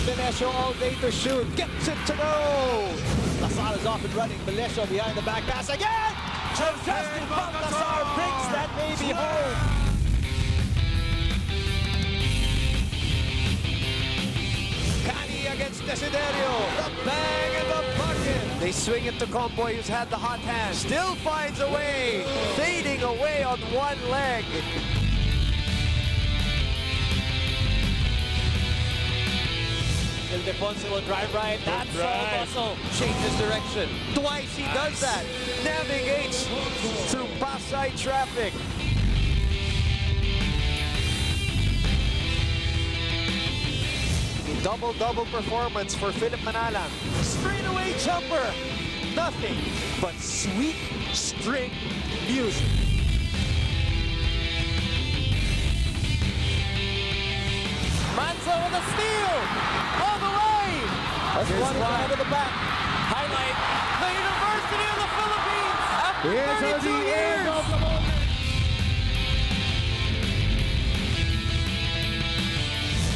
Melesio all day to shoot, gets it to go! Lasal is off and running, Melesio behind the back pass again! Justin Baltasar brings that baby home! Cani against Desiderio, the bang in the bucket! They swing it to Comboy, who's had the hot hand, still finds a way, fading away on one leg. Ildefonso will drive right. That's all muscle. Changes direction. Twice he does that. Navigates through Pasay traffic. Double-double performance for Philip Manalang. Straightaway jumper. Nothing but sweet string music. Manzo with a steal! All the way! That's one out of the back. Highlight, the University of the Philippines after 32 years!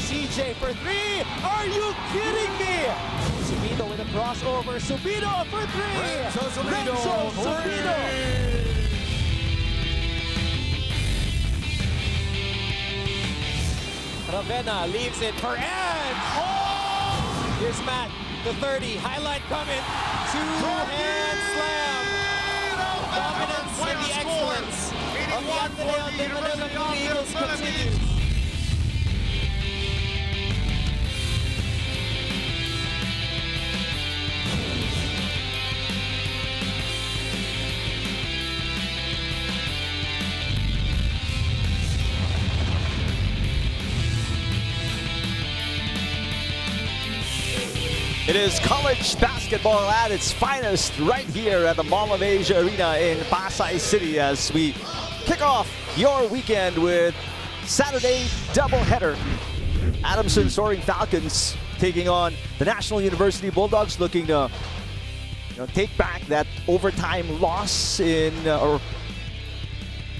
CJ for three! Are you kidding me? Subido with a crossover. Subido for three! Renzo Subido! Ravenna leaves it for Edge. Oh! Here's Matt, the 30. Highlight coming. Two-hand slam. Dominance and the excellence of the Ateneo de Manila Eagles continues. It is college basketball at its finest right here at the Mall of Asia Arena in Pasay City as we kick off your weekend with Saturday doubleheader. Adamson Soaring Falcons taking on the National University Bulldogs, looking to take back that overtime loss or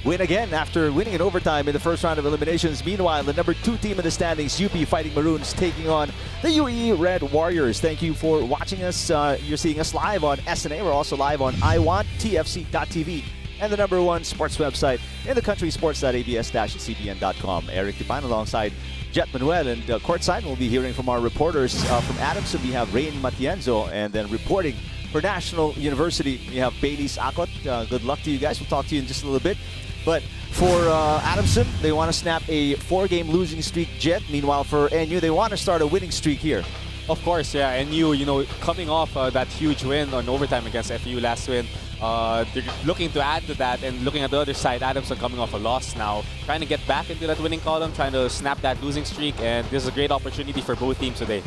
win again after winning in overtime in the first round of eliminations. Meanwhile, the number 2 team in the standings, UP Fighting Maroons, taking on the UAE Red Warriors. Thank you for watching us. You're seeing us live on SNA. We're also live on iwanttfc.tv and the number 1 sports website in the country, sports.abs-cbn.com. Eric Tipan alongside Jet Manuel, and courtside we'll be hearing from our reporters from Adamson. We have Rain Matienzo, and then reporting for National University, we have Bailey's Akot. Good luck to you guys. We'll talk to you in just a little bit. But for Adamson, they want to snap a 4-game losing streak, Jet. Meanwhile, for NU, they want to start a winning streak here. Of course, yeah. NU, coming off that huge win on overtime against FU last win, they're looking to add to that. And looking at the other side, Adamson coming off a loss now, trying to get back into that winning column, trying to snap that losing streak. And this is a great opportunity for both teams today.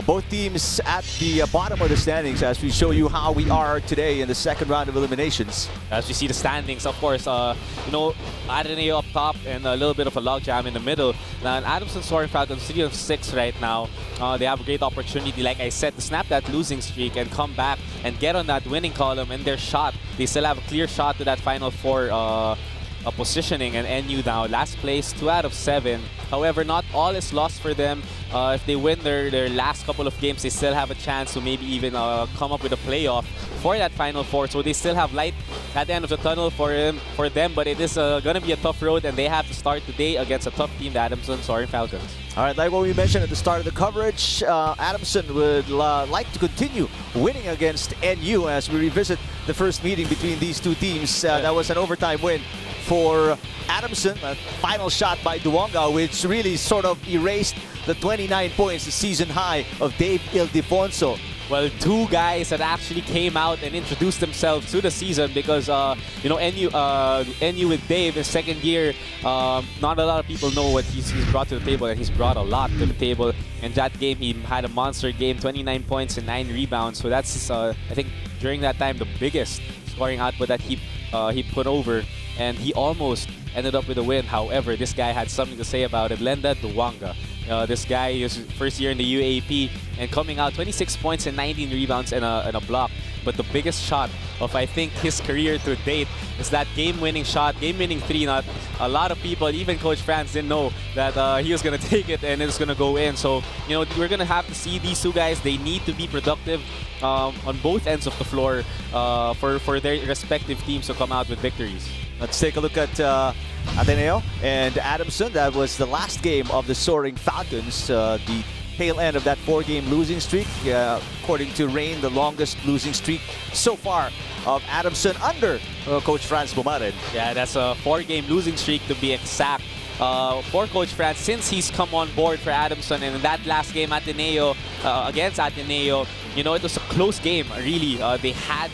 Both teams at the bottom of the standings as we show you how we are today in the second round of eliminations. As you see the standings, of course, Ateneo up top and a little bit of a logjam in the middle. Now, Adamson Soaring Falcons 3 of 6 right now. They have a great opportunity, like I said, to snap that losing streak and come back and get on that winning column. And their shot, they still have a clear shot to that Final Four positioning, and NU now last place, 2 out of 7. However, not all is lost for them. If they win their last couple of games, they still have a chance to maybe even come up with a playoff for that Final Four. So they still have light at the end of the tunnel for them, but it is going to be a tough road, and they have to start today against a tough team, the Adamson Soaring Falcons. All right, like what we mentioned at the start of the coverage, Adamson would like to continue winning against NU as we revisit the first meeting between these two teams. That was an overtime win for Adamson, a final shot by Duonga, which really sort of erased the 29 points, the season high of Dave Ildefonso. Well, 2 guys that actually came out and introduced themselves to the season because, NU with Dave in second year, not a lot of people know what he's brought to the table, and he's brought a lot to the table. In that game, he had a monster game, 29 points and 9 rebounds. So that's, I think, during that time, the biggest scoring output that he put over. And he almost ended up with a win. However, this guy had something to say about it. Lenda Duwanga. This guy is first year in the UAAP and coming out 26 points and 19 rebounds and a block. But the biggest shot of, I think, his career to date is that game-winning shot, game-winning three. Not a lot of people, even Coach Franz, didn't know that he was going to take it and it's going to go in. So, you know, we're going to have to see these two guys. They need to be productive on both ends of the floor for their respective teams to come out with victories. Let's take a look at Ateneo and Adamson. That was the last game of the Soaring Falcons. The tail end of that 4-game losing streak. According to Rain, the longest losing streak so far of Adamson under Coach Franz Bumaren. Yeah, that's a 4-game losing streak to be exact for Coach Franz since he's come on board for Adamson. And in that last game, Ateneo against Ateneo, you know, it was a close game. Really, they had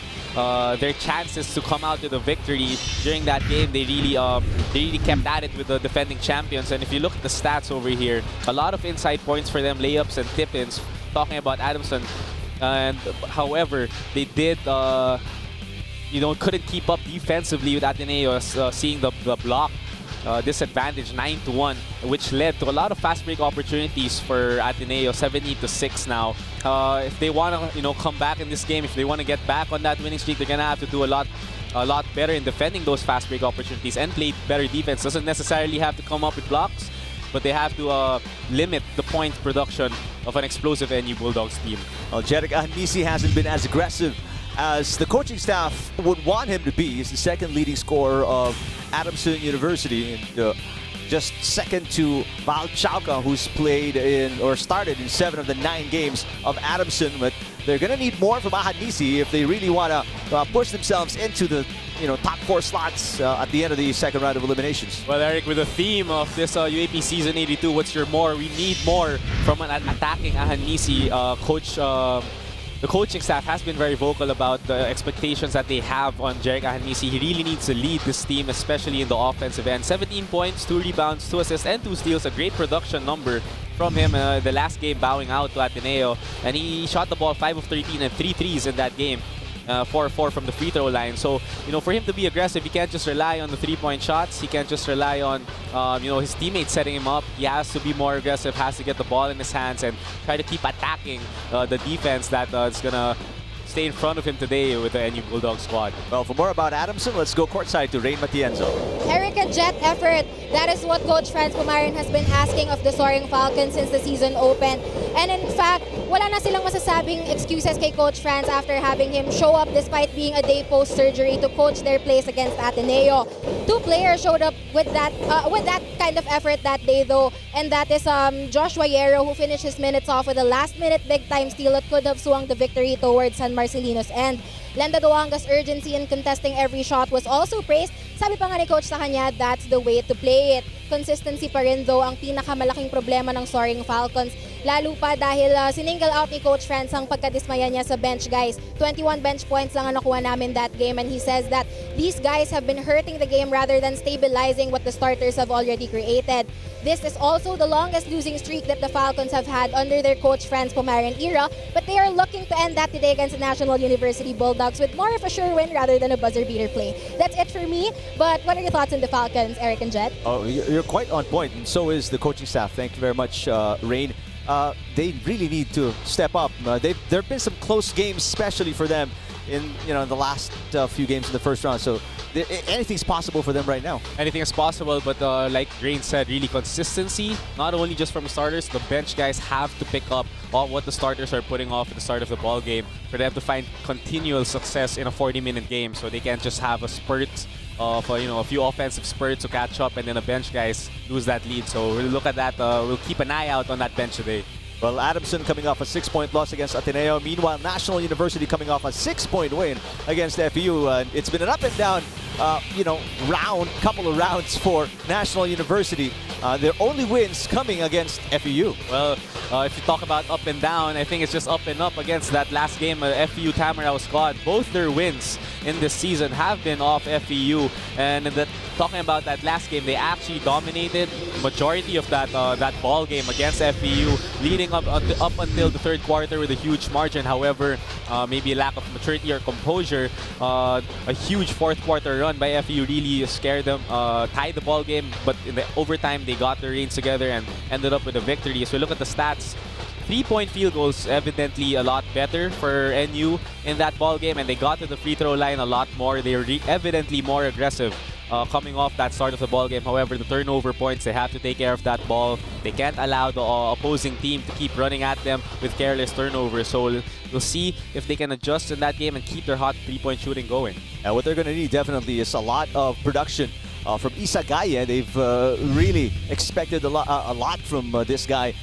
their chances to come out with a victory during that game. They really kept at it with the defending champions. And if you look at the stats over here, a lot of inside points for them, layups and tip-ins. Talking about Adamson, and however, they did, you know, couldn't keep up defensively with Ateneo, seeing the block disadvantage 9-1, which led to a lot of fast break opportunities for Ateneo, 70-6 now. If they want to, you know, come back in this game, if they want to get back on that winning streak, they're gonna have to do a lot better in defending those fast break opportunities and play better defense. Doesn't necessarily have to come up with blocks, but they have to limit the point production of an explosive NU Bulldogs team. Well, Jeric Ahanisi hasn't been as aggressive as the coaching staff would want him to be. He's the second leading scorer of Adamson University, and just second to Val Chauca, who's played in or started in 7 of the 9 games of Adamson. But they're going to need more from Ahanisi if they really want to push themselves into the top 4 slots at the end of the second round of eliminations. Well, Eric, with the theme of this UAP Season 82, what's your more? We need more from an attacking Ahanisi. The coaching staff has been very vocal about the expectations that they have on Jeric Ahanisi. He really needs to lead this team, especially in the offensive end. 17 points, 2 rebounds, 2 assists, and 2 steals. A great production number from him the last game, bowing out to Ateneo. And he shot the ball 5 of 13 and 3 threes in that game. 4-4 from the free throw line. So, you know, for him to be aggressive, he can't just rely on the 3-point shots. He can't just rely on, you know, his teammates setting him up. He has to be more aggressive, has to get the ball in his hands and try to keep attacking the defense that is going to stay in front of him today with the NU Bulldog squad. Well, for more about Adamson, let's go courtside to Rain Matienzo. Eric, a jet effort. That is what Coach Franz Bumaren has been asking of the Soaring Falcons since the season opened. And in fact, wala na silang masasabing excuses kay Coach Franz after having him show up despite being a day post-surgery to coach their plays against Ateneo. 2 players showed up with that kind of effort that day though, and that is Joshua Yero, who finished his minutes off with a last-minute big-time steal that could have swung the victory towards San Marcelino's end. Lenda Duanga's urgency in contesting every shot was also praised. Sabi pa nga ni Coach sa kanya, that's the way to play it. Consistency pa rin though ang pinakamalaking problema ng Soaring Falcons. Lalo pa dahil siningle out ni Coach Franz ang pagkadismaya niya sa bench guys. 21 bench points lang ang nakuha namin that game, and he says that these guys have been hurting the game rather than stabilizing what the starters have already created. This is also the longest losing streak that the Falcons have had under their Coach Franz Bumaren era, but they are looking to end that today against the National University Bulldogs with more of a sure win rather than a buzzer beater play. That's it for me, but what are your thoughts on the Falcons, Eric and Jet? Oh, you're quite on point, and so is the coaching staff. Thank you very much, Rain. They really need to step up. There have been some close games, especially for them in the last few games in the first round. So anything's possible for them right now. Anything is possible, but like Rain said, really consistency, not only just from starters, the bench guys have to pick up all what the starters are putting off at the start of the ball game for them to find continual success in a 40-minute game. So they can't just have a spurt of a few offensive spurts to catch up and then the bench guys lose that lead. So we'll look at that. We'll keep an eye out on that bench today. Well, Adamson coming off a 6-point loss against Ateneo. Meanwhile, National University coming off a 6-point win against FEU. It's been an up and down, couple of rounds for National University. Their only wins coming against FEU. Well, if you talk about up and down, I think it's just up and up against that last game, FEU Tamaraw squad. Both their wins in this season have been off FEU, and talking about that last game, they actually dominated majority of that that ball game against FEU, leading up until the third quarter with a huge margin. However, maybe a lack of maturity or composure, a huge fourth quarter run by FEU really scared them, tied the ball game, but in the overtime they got their reins together and ended up with a victory. So look at the stats. 3-point field goals evidently a lot better for NU in that ball game, and they got to the free throw line a lot more. They were evidently more aggressive coming off that start of the ball game. However, the turnover points, they have to take care of that ball. They can't allow the opposing team to keep running at them with careless turnovers. So we'll see if they can adjust in that game and keep their hot 3-point shooting going. And what they're going to need definitely is a lot of production from Isagaya. They've really expected a lot from this guy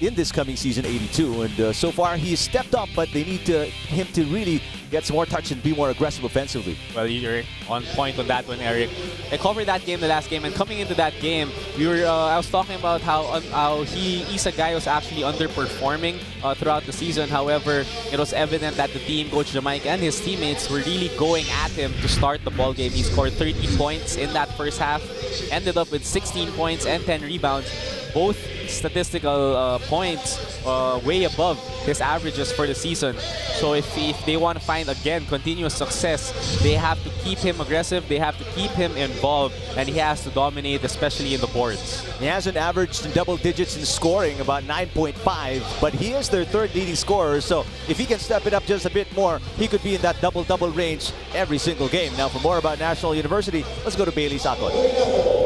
in this coming season 82, and so far he's stepped up, but they need him to really get some more touch and be more aggressive offensively. Well, you're on point on that one, Eric. I covered that game the last game, and coming into that game, I was talking about how Isagay was actually underperforming throughout the season. However, it was evident that the team, Coach Jamaica and his teammates, were really going at him to start the ball game. He scored 13 points in that first half, ended up with 16 points and 10 rebounds. Both statistical points way above his averages for the season. So if they want to find, again, continuous success, they have to keep him aggressive, they have to keep him involved, and he has to dominate, especially in the boards. He hasn't averaged in double digits in scoring, about 9.5, but he is their third leading scorer, so if he can step it up just a bit more, he could be in that double-double range every single game. Now, for more about National University, let's go to Bailey Sakot.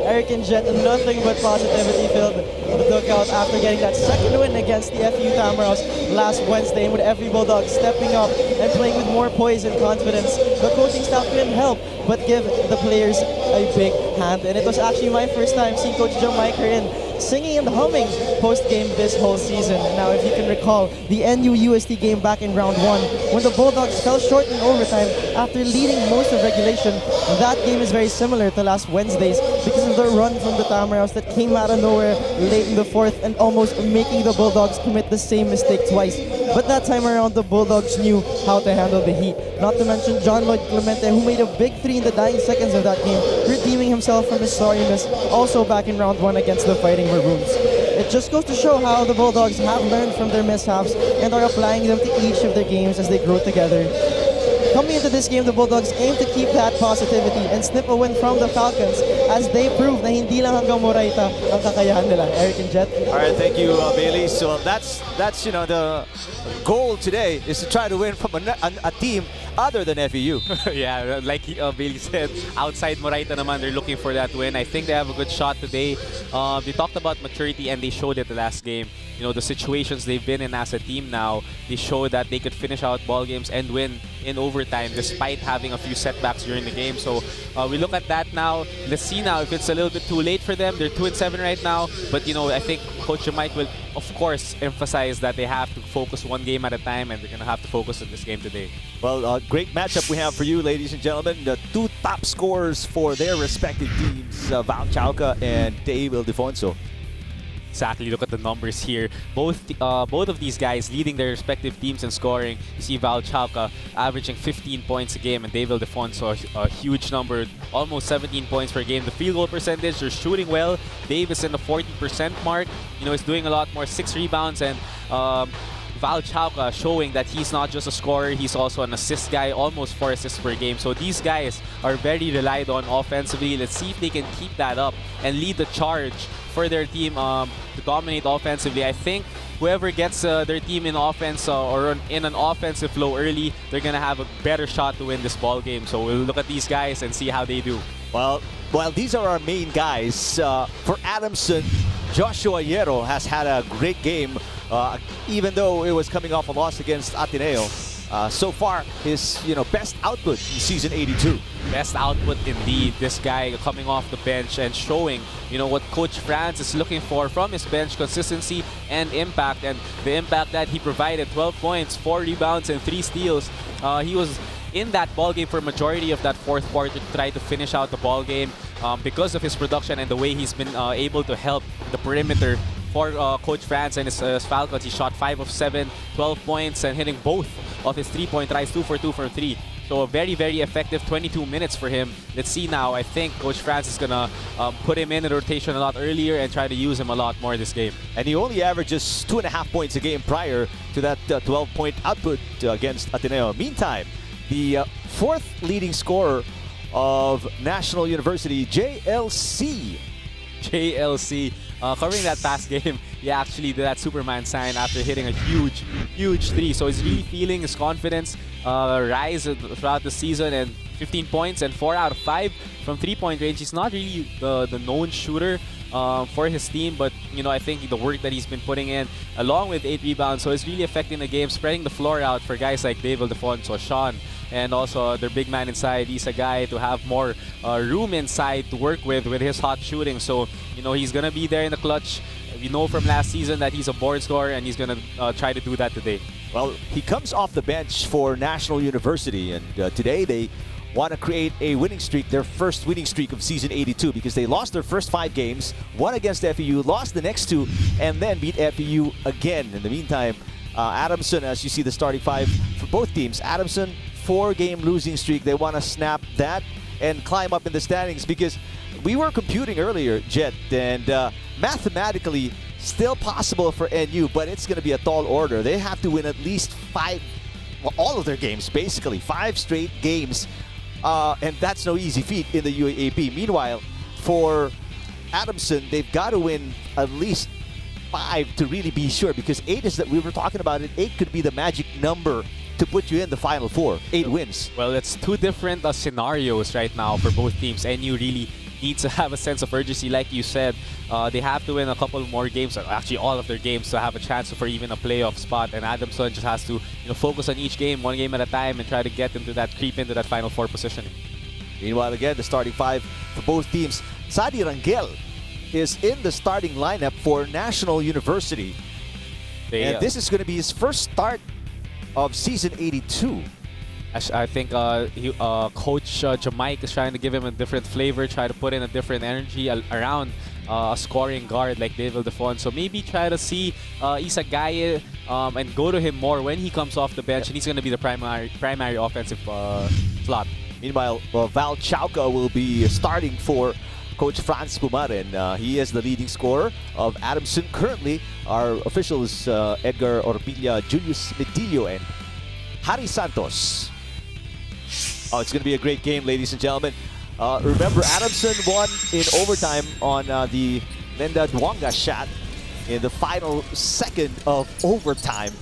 Eric and Jet, nothing but positivity filled the dugout after getting that second win against the FEU Tamaraws last Wednesday, and with every Bulldog stepping up and playing with more poise and confidence. The coaching staff couldn't help but give the players a big hand, and it was actually my first time seeing Coach Jamaica singing and humming post-game this whole season. Now, if you can recall the NU-UST game back in round 1, when the Bulldogs fell short in overtime after leading most of regulation, that game is very similar to last Wednesday's because of the run from the Tamaraws that came out of nowhere late in the fourth and almost making the Bulldogs commit the same mistake twice. But that time around, the Bulldogs knew how to handle the heat. Not to mention John Lloyd Clemente, who made a big three in the dying seconds of that game, redeeming himself from his sorriness also back in round 1 against the Fighting Maroons. It just goes to show how the Bulldogs have learned from their mishaps and are applying them to each of their games as they grow together. Coming into this game, the Bulldogs aim to keep that positivity and snip a win from the Falcons as they prove na hindi lang hanggang Moraita ang kakayahan nila. Eric and Jet. All right, thank you, Bailey. So that's the goal today is to try to win from a team other than FEU. Yeah, like Bailey said, outside Moraita naman, they're looking for that win. I think they have a good shot today. They talked about maturity and they showed it the last game. You know, the situations they've been in as a team now, they showed that they could finish out ball games and win in overtime despite having a few setbacks during the game. So we look at that now. Let's see now if it's a little bit too late for them. They're 2-7 right now, but you know, I think Coach Mike will, of course, emphasize that they have to focus one game at a time, and they're going to have to focus on this game today. Well, great matchup we have for you, ladies and gentlemen. The two top scorers for their respective teams, Val Chauca and Dave Ildefonso. Exactly, look at the numbers here. Both of these guys leading their respective teams in scoring. You see Val Chauca averaging 15 points a game, and Dave Ildefonso a huge number, almost 17 points per game. The field goal percentage, they're shooting well. Dave is in the 40% mark. You know, he's doing a lot more, 6 rebounds, and Val Chauca showing that he's not just a scorer, he's also an assist guy, almost 4 assists per game. So these guys are very relied on offensively. Let's see if they can keep that up and lead the charge for their team to dominate offensively. I think whoever gets their team in offense or in an offensive flow early, they're going to have a better shot to win this ball game. So we'll look at these guys and see how they do. Well, these are our main guys. For Adamson, Joshua Hierro has had a great game, even though it was coming off a loss against Ateneo. So far, his best output in season 82. Best output indeed. This guy coming off the bench and showing, what Coach Franz is looking for from his bench: consistency and impact. And the impact that he provided: 12 points, 4 rebounds, and 3 steals. He was in that ball game for a majority of that fourth quarter to try to finish out the ball game because of his production and the way he's been able to help the perimeter for Coach Franz and his Falcons. He shot 5 of 7, 12 points, and hitting both of his 3-point tries, 2 for 2 from 3. So a very, very effective 22 minutes for him. Let's see now. I think Coach Franz is going to put him in the rotation a lot earlier and try to use him a lot more this game. And he only averages 2.5 points a game prior to that 12-point output against Ateneo. Meantime, the fourth leading scorer of National University, JLC. JLC covering that past game, he actually did that Superman sign after hitting a huge, huge 3. So he's really feeling his confidence rise throughout the season, and 15 points and 4 out of 5 from 3-point range. He's not really the known shooter for his team, but I think the work that he's been putting in, along with 8 rebounds, so it's really affecting the game, spreading the floor out for guys like Dave Ildefonso, Sean, and also their big man inside, he's a guy to have more room inside to work with his hot shooting. So, he's going to be there in the clutch. We know from last season that he's a board scorer, and he's going to try to do that today. Well, he comes off the bench for National University, and today they want to create a winning streak, their first winning streak of season 82, because they lost their first 5 games, won against FEU, lost the next 2, and then beat FEU again. In the meantime, Adamson, as you see the starting 5 for both teams, Adamson, 4-game losing streak. They want to snap that and climb up in the standings, because we were computing earlier, Jet, and mathematically still possible for NU, but it's going to be a tall order. They have to win at least 5, well, all of their games, basically 5 straight games, and that's no easy feat in the UAAP. Meanwhile, for Adamson, they've got to win at least 5 to really be sure, because 8 is that we were talking about it. 8 could be the magic number to put you in the Final Four. 8 wins. Well, it's 2 different scenarios right now for both teams, and you really need to have a sense of urgency. Like you said, they have to win a couple more games, or actually all of their games, to have a chance for even a playoff spot. And Adamson just has to focus on each game, 1 game at a time, and try to get into that, creep into that Final Four positioning. Meanwhile, again, the starting 5 for both teams. Sadi Rangel is in the starting lineup for National University. And this is going to be his first start of season 82. I think Coach Jamaica is trying to give him a different flavor, try to put in a different energy around a scoring guard like Dave Ildefonso. Maybe try to see Isa Gaye and go to him more when he comes off the bench, and he's going to be the primary offensive slot. Meanwhile, Val Chauca will be starting for Coach Franz Pumarin. He is the leading scorer of Adamson. Currently, our officials Edgar Orpilla, Julius Medillo, and Harry Santos. Oh, it's going to be a great game, ladies and gentlemen. Remember, Adamson won in overtime on the Lenda Duanga shot in the final second of overtime.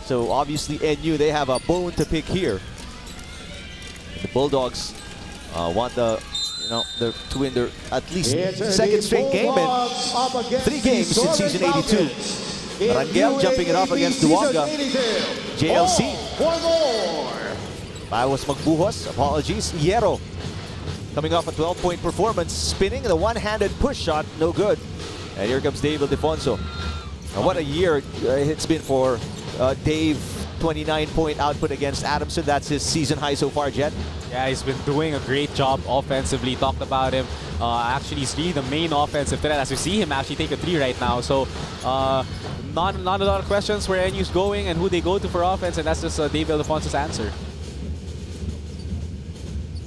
So obviously NU, they have a bone to pick here. And the Bulldogs want to win their at least second straight game in 3 games in season 82. Rangel jumping it off against Duanga. JLC. Bawas magbuhos. Apologies. Hierro coming off a 12-point performance, spinning the one-handed push shot, no good. And here comes Dave Ildefonso. Now, what a year it's been for Dave. 29-point output against Adamson. That's his season high so far, Jet. Yeah, he's been doing a great job offensively. Talked about him. Actually, he's really the main offensive threat, as we see him actually take a 3 right now. So, not a lot of questions where NU's going and who they go to for offense, and that's just Dave Ildefonso's answer.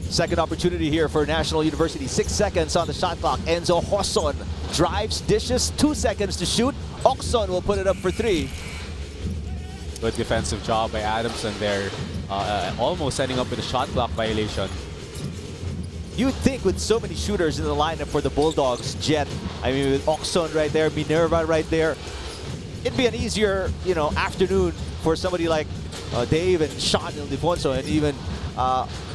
Second opportunity here for National University. 6 seconds on the shot clock. Enzo Hoson drives, dishes, 2 seconds to shoot. Oxon will put it up for 3. Good defensive job by Adamson there. Almost setting up with a shot clock violation. You'd think with so many shooters in the lineup for the Bulldogs, Jet, I mean with Oxon right there, Minerva right there, it'd be an easier, afternoon for somebody like Dave and Sean Ildefonso, and even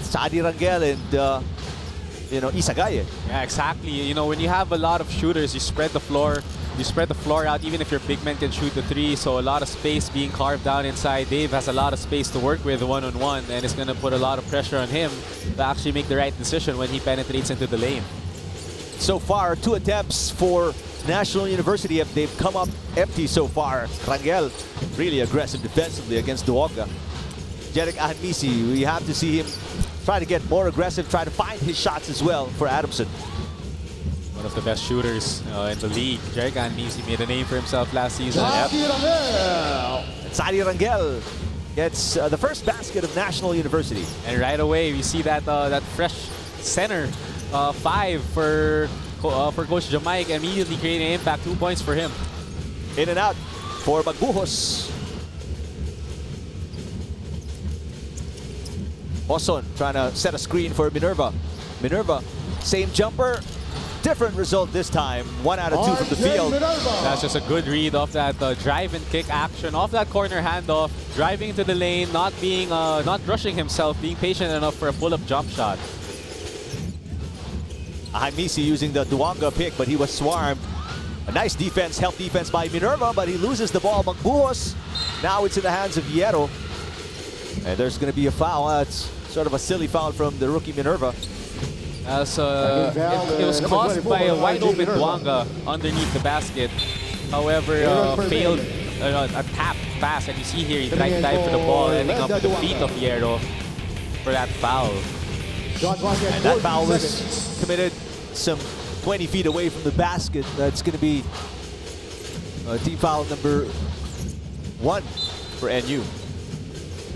Sadi Rangel and Isa Gaye. Yeah, exactly. When you have a lot of shooters, you spread the floor. You spread the floor out, even if your big men can shoot the 3. So a lot of space being carved out inside. Dave has a lot of space to work with one-on-one, and it's going to put a lot of pressure on him to actually make the right decision when he penetrates into the lane. So far, 2 attempts for National University. They've come up empty so far. Rangel really aggressive defensively against Duoga. Jeric Ahanmisi, we have to see him try to get more aggressive, try to find his shots as well for Adamson. One of the best shooters in the league. Jergan means he made a name for himself last season. And Sadi Rangel gets the first basket of National University. And right away, we see that that fresh center 5 for Coach Jamaic, immediately creating an impact. 2 points for him. In and out for Magbuhos. Oson trying to set a screen for Minerva. Minerva, same jumper, different result this time. 1 out of 2 from the field. That's just a good read off that drive and kick action, off that corner handoff, driving into the lane, not rushing himself, being patient enough for a pull-up jump shot. Ahimisi using the Duanga pick, but he was swarmed. A nice defense, help defense by Minerva, but he loses the ball. Magbuhos, now it's in the hands of Hierro. And there's going to be a foul. That's sort of a silly foul from the rookie Minerva. As it was caused by a wide open Duanga underneath the basket. However, failed a tap pass, and you see here he tried to dive for the ball, ending up with the feet of Hierro for that foul. And that foul was committed some 20 feet away from the basket. That's going to be team foul number 1 for NU.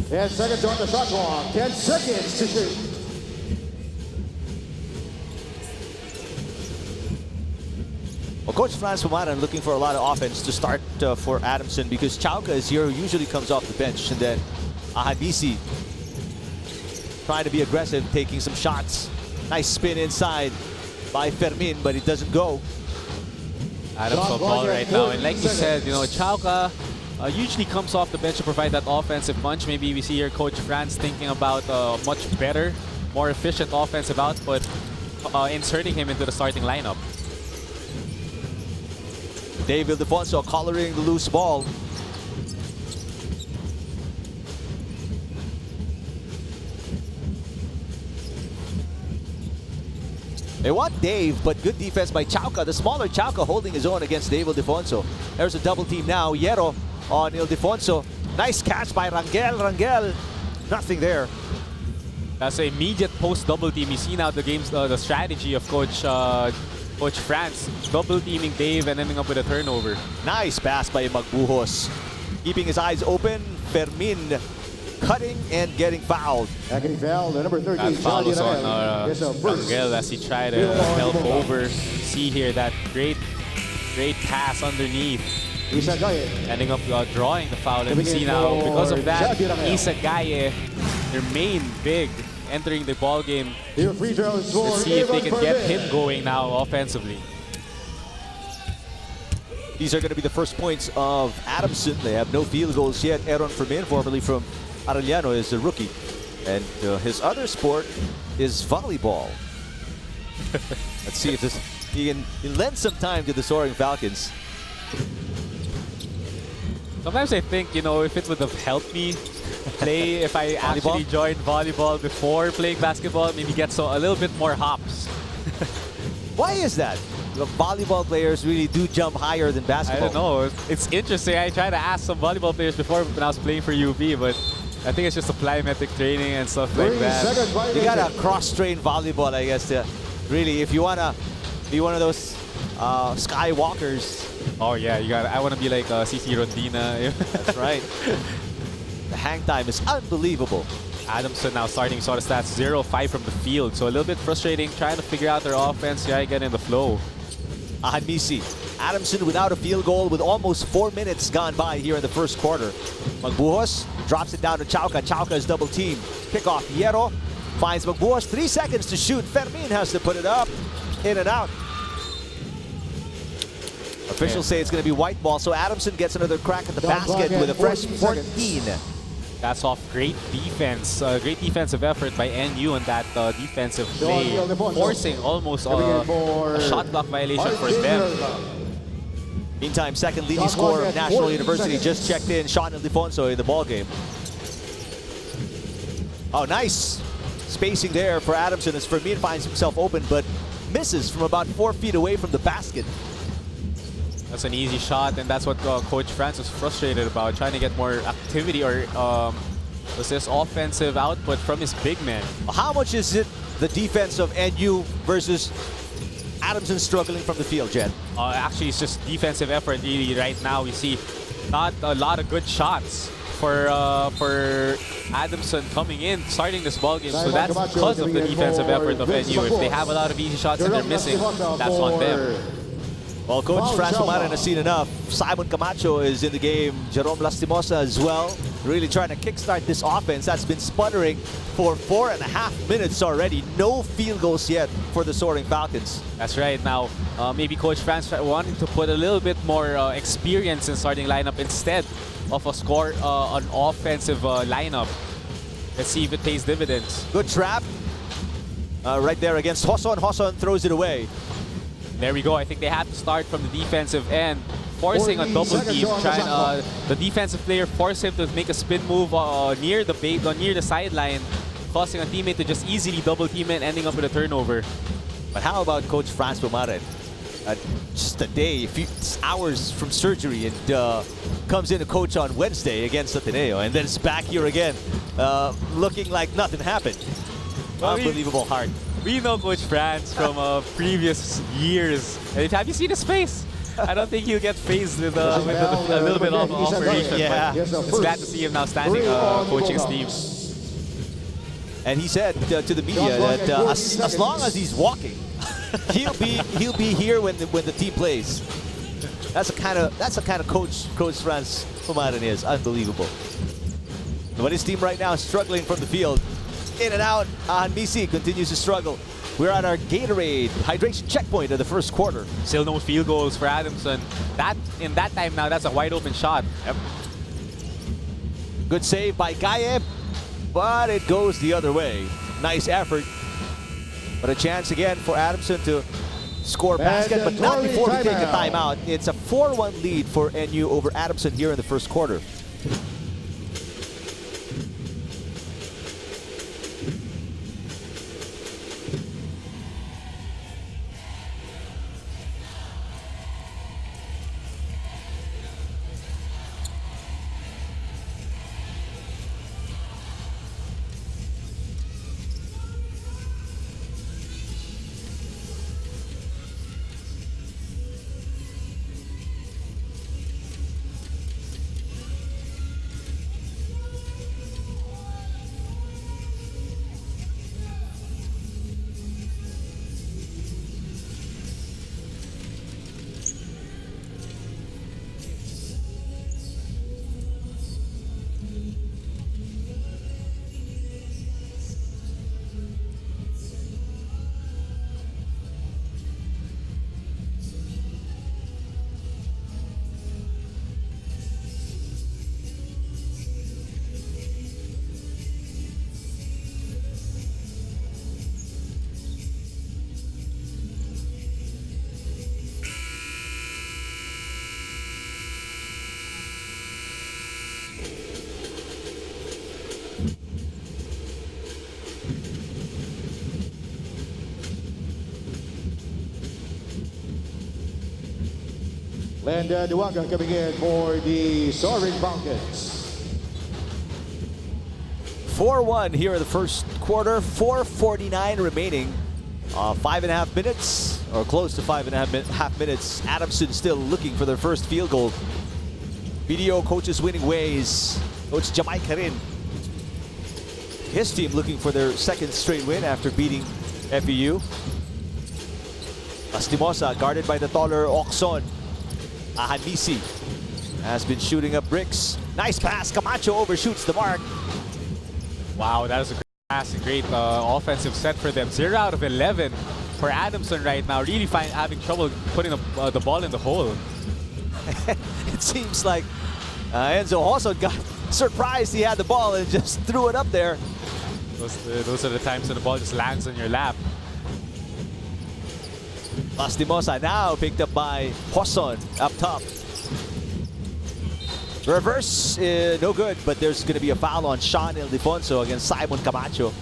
10 seconds on the shot clock. 10 seconds to shoot. Well, Coach Franz Pumaran looking for a lot of offense to start for Adamson, because Chauca is here, usually comes off the bench, and then Ahimisi trying to be aggressive, taking some shots. Nice spin inside by Fermin, but it doesn't go. Adam's on ball right now, and like you said, you know, Chauca usually comes off the bench to provide that offensive punch. Maybe we see here Coach Franz thinking about much better, more efficient offensive output, inserting him into the starting lineup. Dave Ildefonso collaring the loose ball. They want Dave, but good defense by Chauca. The smaller Chauca holding his own against Dave Ildefonso. There's a double team now. Hierro on Ildefonso. Nice catch by Rangel. Rangel, nothing there. That's an immediate post double team. You see now the strategy of Coach Franz, double teaming Dave and ending up with a turnover. Nice pass by Magbuhos. Keeping his eyes open. Fermin cutting and getting fouled. Getting fouled, the number 13. That foul was on Rangel as he tried to help over. See here that great pass underneath. Ending up drawing the foul, and we see now because of that, Isagaye, their main big, entering the ball game. Let's see if they can get him going now offensively. These are going to be the first points of Adamson. They have no field goals yet. Aaron Fermin, formerly from Arellano, is a rookie. And his other sport is volleyball. Let's see if he can lend some time to the Soaring Falcons. Sometimes I think, you know, if it would have helped me play, if I actually joined volleyball before playing basketball, maybe get a little bit more hops. Why is that? The volleyball players really do jump higher than basketball. I don't know. It's interesting. I tried to ask some volleyball players before when I was playing for UP, but I think it's just a plyometric training and stuff like that. You gotta cross-train volleyball, I guess, to really, if you wanna be one of those skywalkers. Oh yeah, I wanna be like CC Rondina. That's right. The hang time is unbelievable. Adamson now starting sort of stats 0-5 from the field, so a little bit frustrating, trying to figure out their offense, try to get in the flow. Ahimisi. Adamson without a field goal with almost 4 minutes gone by here in the first quarter. Magbuhos drops it down to Chauca. Chauca is double team. Kickoff. Hierro finds Magbuhos. 3 seconds to shoot. Fermin has to put it up. In and out. Officials say it's going to be white ball, so Adamson gets another crack at the basket with a fresh 14. That's off great defense, great defensive effort by NU on that defensive play, forcing almost a shot clock violation for them. Meantime, second leading scorer of National University just checked in, Sean Ildefonso in the ballgame. Oh, nice spacing there for Adamson as Fermin finds himself open, but misses from about 4 feet away from the basket. That's an easy shot, and that's what Coach Franz was frustrated about, trying to get more activity or offensive output from his big man. How much is it the defense of NU versus Adamson struggling from the field, Jen. Actually, it's just defensive effort really right now. We see not a lot of good shots for Adamson coming in, starting this ball game. So that's because of the defensive effort of NU. If they have a lot of easy shots and they're missing, that's on them. Well, Coach Franz Pumaran has seen enough. Simon Camacho is in the game. Jerome Lastimosa as well. Really trying to kickstart this offense that's been sputtering for 4.5 minutes already. No field goals yet for the Soaring Falcons. That's right. Now, maybe Coach Franz wanting to put a little bit more experience in starting lineup instead of an offensive lineup. Let's see if it pays dividends. Good trap. Right there against Hoson. Hoson throws it away. There we go. I think they had to start from the defensive end, forcing a double team. The defensive player forced him to make a spin move near the sideline, causing a teammate to just easily double team and ending up with a turnover. But how about Coach Franz Pumaran? Just a day, a few hours from surgery, and comes in to coach on Wednesday against Ateneo, and then it's back here again, looking like nothing happened. Unbelievable heart. We know Coach Franz from previous years. Have you seen his face? I don't think he'll get phased with a little bit of operation. Yeah. But it's glad to see him now standing coaching his team. And he said to the media that as long as he's walking, he'll be here when the team plays. That's the kind of Coach Franz Pumaran is. Unbelievable. But his team right now is struggling from the field. In and out. MB continues to struggle. We're at our Gatorade hydration checkpoint of the first quarter. Still no field goals for Adamson. In that time now, that's a wide open shot. Yep. Good save by Gaye, but it goes the other way. Nice effort. But a chance again for Adamson to score a basket, but not before we take a timeout. It's a 4-1 lead for NU over Adamson here in the first quarter. Landa Duaga coming in for the Soaring Falcons. 4-1 here in the first quarter, 4:49 remaining. 5.5 minutes, or close to 5.5 minutes. Adamson still looking for their first field goal. BDO coaches winning ways. Coach Jamaica rin. His team looking for their second straight win after beating FEU. Lastimosa guarded by the taller Oxon. Ahanisi has been shooting up bricks. Nice pass. Camacho overshoots the mark. Wow, that was a great pass, a great offensive set for them. 0 out of 11 for Adamson right now. Really having trouble putting the ball in the hole. It seems like Enzo also got surprised he had the ball and just threw it up there. Those are the times when the ball just lands on your lap. Lastimosa now picked up by Hoson up top. Reverse, no good, but there's going to be a foul on Sean Ildefonso against Simon Camacho.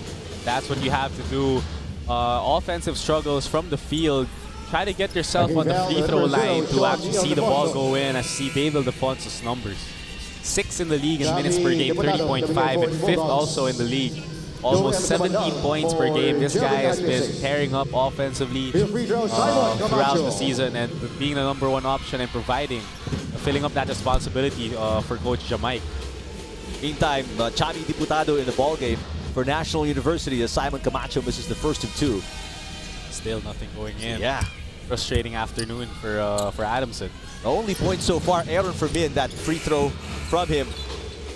That's what you have to do. Offensive struggles from the field. Try to get yourself on the free throw line to actually see the ball go in and see Dave Ildefonso's numbers. 6th in the league in minutes per game, 30.5, and 5th also in the league almost 17 points per game. This guy has been tearing up offensively throughout the season and being the #1 option and providing, filling up that responsibility for Coach Jamaic. Meantime, Chami Diputado in the ball game for National University as Simon Camacho misses the first of 2. Still nothing going in. Yeah. Frustrating afternoon for Adamson. The only point so far, Aaron Fermin, that free throw from him.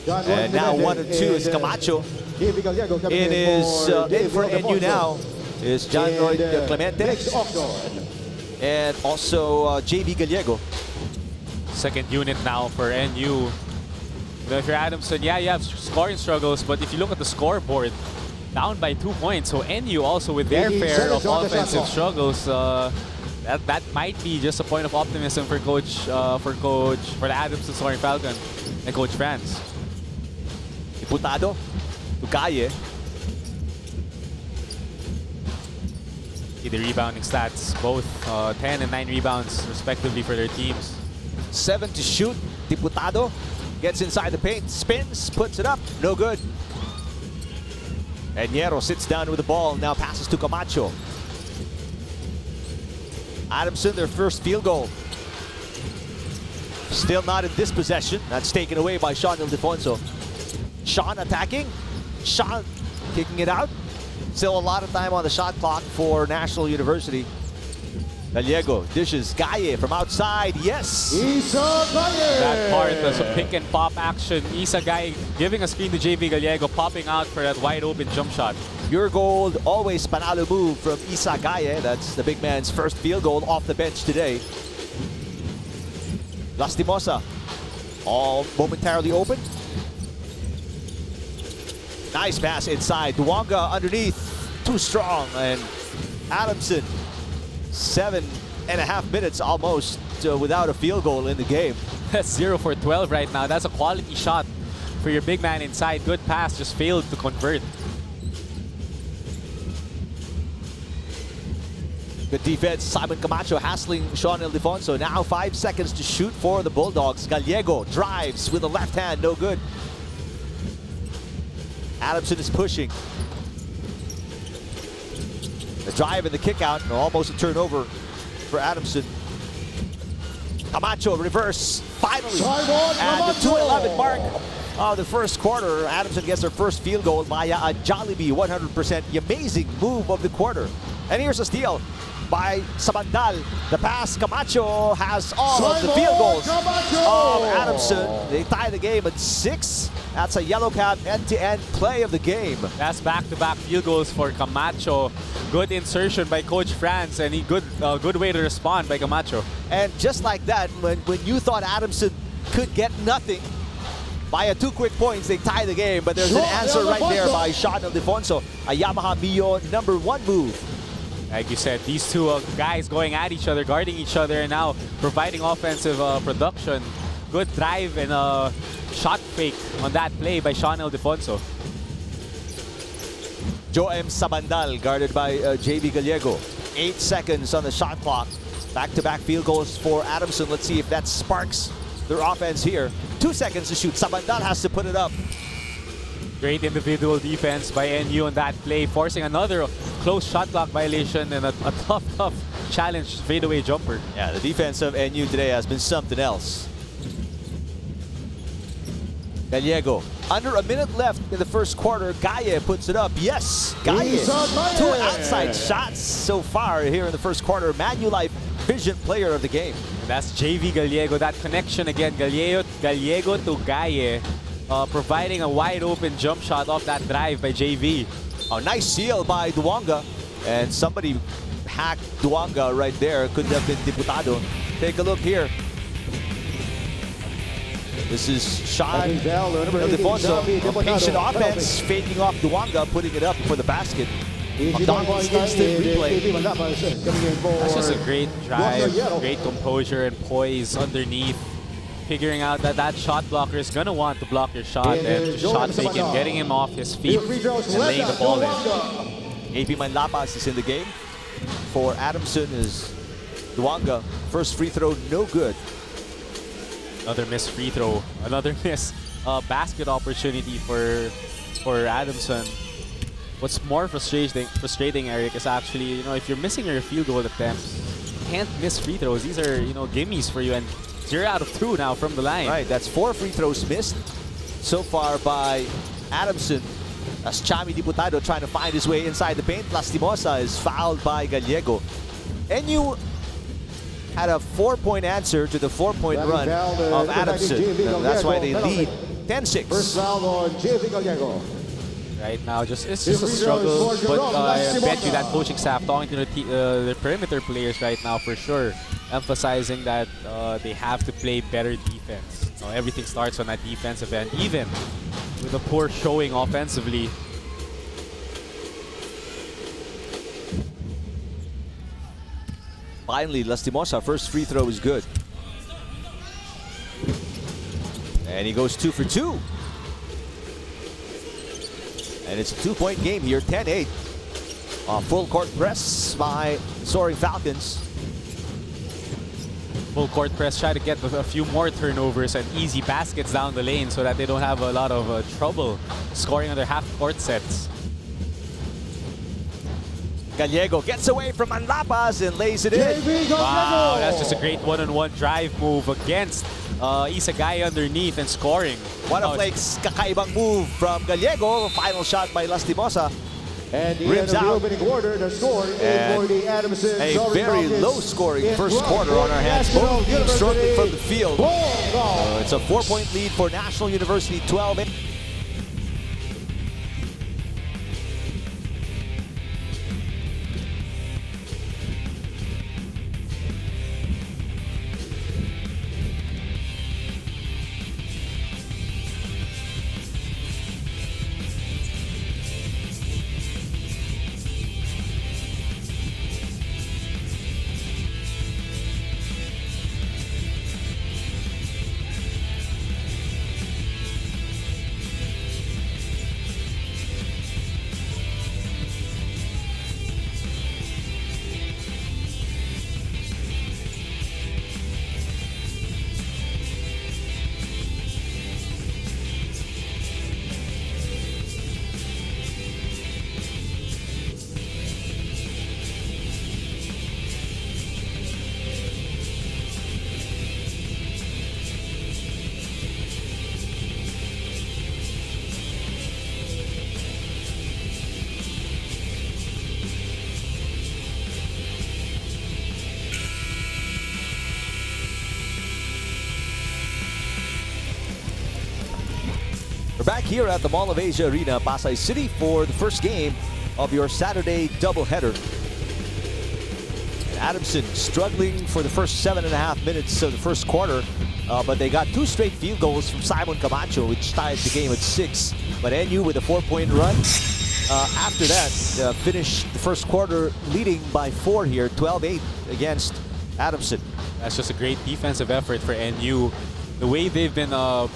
And now 1 and 2 is Camacho. It is in for NU now is John Roy Clemente and also JV Gallego. Second unit now for NU. If you're Adamson, yeah, you have scoring struggles, but if you look at the scoreboard, down by 2 points. So NU also with their fair of offensive struggles, that might be just a point of optimism for the Adamson Soaring Falcon and Coach Franz. Diputado to Gaye. The rebounding stats, both 10 and 9 rebounds respectively for their teams. 7 to shoot. Diputado gets inside the paint, spins, puts it up, no good. And Hierro sits down with the ball, now passes to Camacho. Adamson, their first field goal. Still not in this possession. That's taken away by Sean Ildefonso. Sean attacking. Sean kicking it out. Still a lot of time on the shot clock for National University. Gallego dishes. Gaye from outside. Yes! That part, there's a pick and pop action. Isa Gaye giving a screen to JV Gallego, popping out for that wide open jump shot. Pure gold, always panalo move from Isa Gaye. That's the big man's first field goal off the bench today. Lastimosa, all momentarily open. Nice pass inside. Duwanga underneath, too strong. And Adamson, 7.5 minutes almost without a field goal in the game. That's 0 for 12 right now. That's a quality shot for your big man inside. Good pass, just failed to convert. Good defense. Simon Camacho hassling Sean Ildefonso. Now 5 seconds to shoot for the Bulldogs. Gallego drives with the left hand, no good. Adamson is pushing. The drive and the kick out, almost a turnover for Adamson. Camacho reverse, finally. At the 2:11 mark of the first quarter, Adamson gets their first field goal via a Jollibee 100%. Amazing move of the quarter. And here's a steal by Sabandal. The pass, Camacho has all of the field goals of Adamson. They tie the game at 6. That's a yellow card end-to-end play of the game. That's back-to-back field goals for Camacho. Good insertion by Coach Franz, and good way to respond by Camacho. And just like that, when you thought Adamson could get nothing, by 2 quick points, they tie the game. But there's an answer right there by Sean Ildefonso. A Yamaha Mio #1 move. Like you said, these two guys going at each other, guarding each other, and now providing offensive production. Good drive and shot fake on that play by Sean Ildefonso. Joem Sabandal guarded by JV Gallego. 8 seconds on the shot clock. Back-to-back field goals for Adamson. Let's see if that sparks their offense here. 2 seconds to shoot. Sabandal has to put it up. Great individual defense by NU on that play, forcing another close shot clock violation and a tough challenge fadeaway jumper. Yeah, the defense of NU today has been something else. Gallego, under a minute left in the first quarter. Gaye puts it up. Yes, Gaye. 2 outside shots so far here in the first quarter. Manulife Vision Player of the game. And that's JV Gallego. That connection again, Gallego to Gaye, providing a wide open jump shot off that drive by JV. A nice seal by Duwanga. And somebody hacked Duwanga right there. Could have been Diputado. Take a look here. This is Sean Ildefonso. Patient offense, faking off Duwanga, putting it up for the basket. McDonald's instant replay. That's just a great drive, great composure and poise underneath. Figuring out that shot blocker is going to want to block your shot and shot faking, getting him off his feet and laying the ball in. AP Manlapas is in the game. For Adamson is Duwanga. First free throw, no good. Another missed free throw, another missed basket opportunity for Adamson. What's more frustrating, Eric, is actually, you know, if you're missing your field goal attempts, you can't miss free throws. These are, you know, gimmies for you, and 0 out of 2 now from the line. Right, that's 4 free throws missed so far by Adamson. As Chami Diputado trying to find his way inside the paint. Lastimosa is fouled by Gallego. NU had a 4-point answer to the 4-point run of Adamson. And that's why they lead 10-6. First foul on JV Gallego. Right now, it's just a struggle, but I bet you that coaching staff talking to the perimeter players right now for sure, emphasizing that they have to play better defense. You know, everything starts on that defensive end, even with a poor showing offensively. Finally, Lastimosa, first free throw is good. And he goes 2 for 2. And it's a 2-point game here, 10-8. Full court press by Soaring Falcons. Full court press, try to get a few more turnovers and easy baskets down the lane so that they don't have a lot of trouble scoring on their half-court sets. Gallego gets away from Manlapas and lays it in. Wow, that's just a great one-on-one drive move against Isagay underneath and scoring. One of Lake's kakaibang move from Gallego. Final shot by Lastimosa. And the end Rims of the out. opening quarter, the score is for the Adamson. A very low-scoring first quarter on our hands. Both teams struggling from the field. It's a 4-point lead for National University, 12-8. We're back here at the Mall of Asia Arena, Pasay City, for the first game of your Saturday doubleheader. Adamson struggling for the first 7.5 minutes of the first quarter, but they got 2 straight field goals from Simon Camacho, which tied the game at 6. But NU with a 4-point run. After that, finished the first quarter leading by 4 here, 12-8 against Adamson. That's just a great defensive effort for NU. The way they've been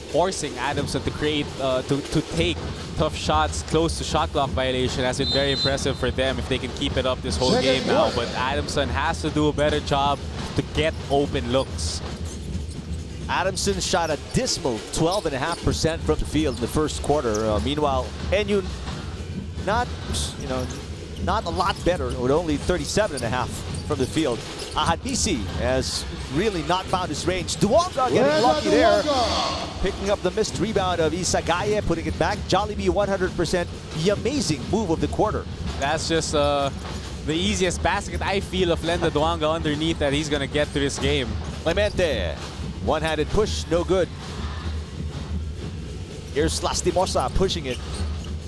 forcing Adamson to create, to take tough shots close to shot clock violation has been very impressive for them if they can keep it up this whole game now. But Adamson has to do a better job to get open looks. Adamson shot a dismal 12.5% from the field in the first quarter. Meanwhile, NU not a lot better, with only 37.5 from the field. Ahadisi has really not found his range. Duonga getting lucky there. Picking up the missed rebound of Isagaye, putting it back. Jollibee 100%. The amazing move of the quarter. That's just the easiest basket I feel of Lenda Duonga underneath that he's going to get to this game. Clemente, one-handed push, no good. Here's Lastimosa pushing it.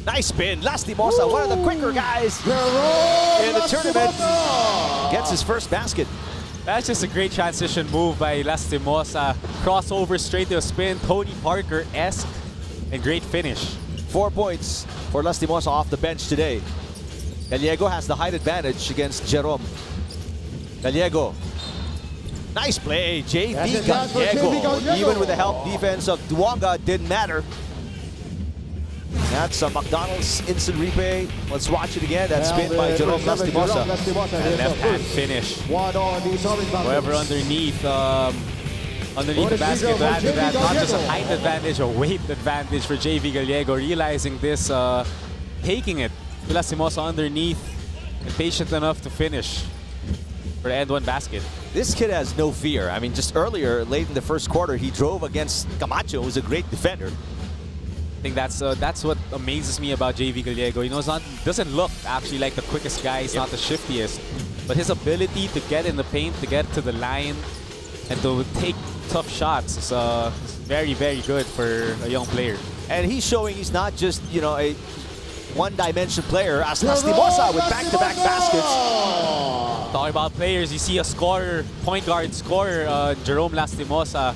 Nice spin. Lastimosa, one of the quicker guys in the tournament, gets his first basket. That's just a great transition move by Lastimosa. Crossover straight to a spin, Tony Parker-esque, and great finish. 4 points for Lastimosa off the bench today. Gallego has the height advantage against Jerome. Gallego. Nice play, JV Gallego. Even with the help defense of Duonga, didn't matter. That's a McDonald's instant replay. Let's watch it again. That spin by Jerome Lastimosa. And left-hand finish. Whoever underneath the basket will add to that. Not just a height advantage, a weight advantage for JV Gallego. Realizing this taking it. Lastimosa underneath and patient enough to finish for the end one basket. This kid has no fear. I mean, just earlier, late in the first quarter, he drove against Camacho, who's a great defender. I think that's what amazes me about JV Gallego. You know, doesn't look actually like the quickest guy. He's not the shiftiest, but his ability to get in the paint, to get to the line, and to take tough shots is very, very good for a young player. And he's showing he's not just, you know, a one-dimension player as Lastimosa with back-to-back baskets. Talking about players, you see a scorer, point guard scorer, Jerome Lastimosa.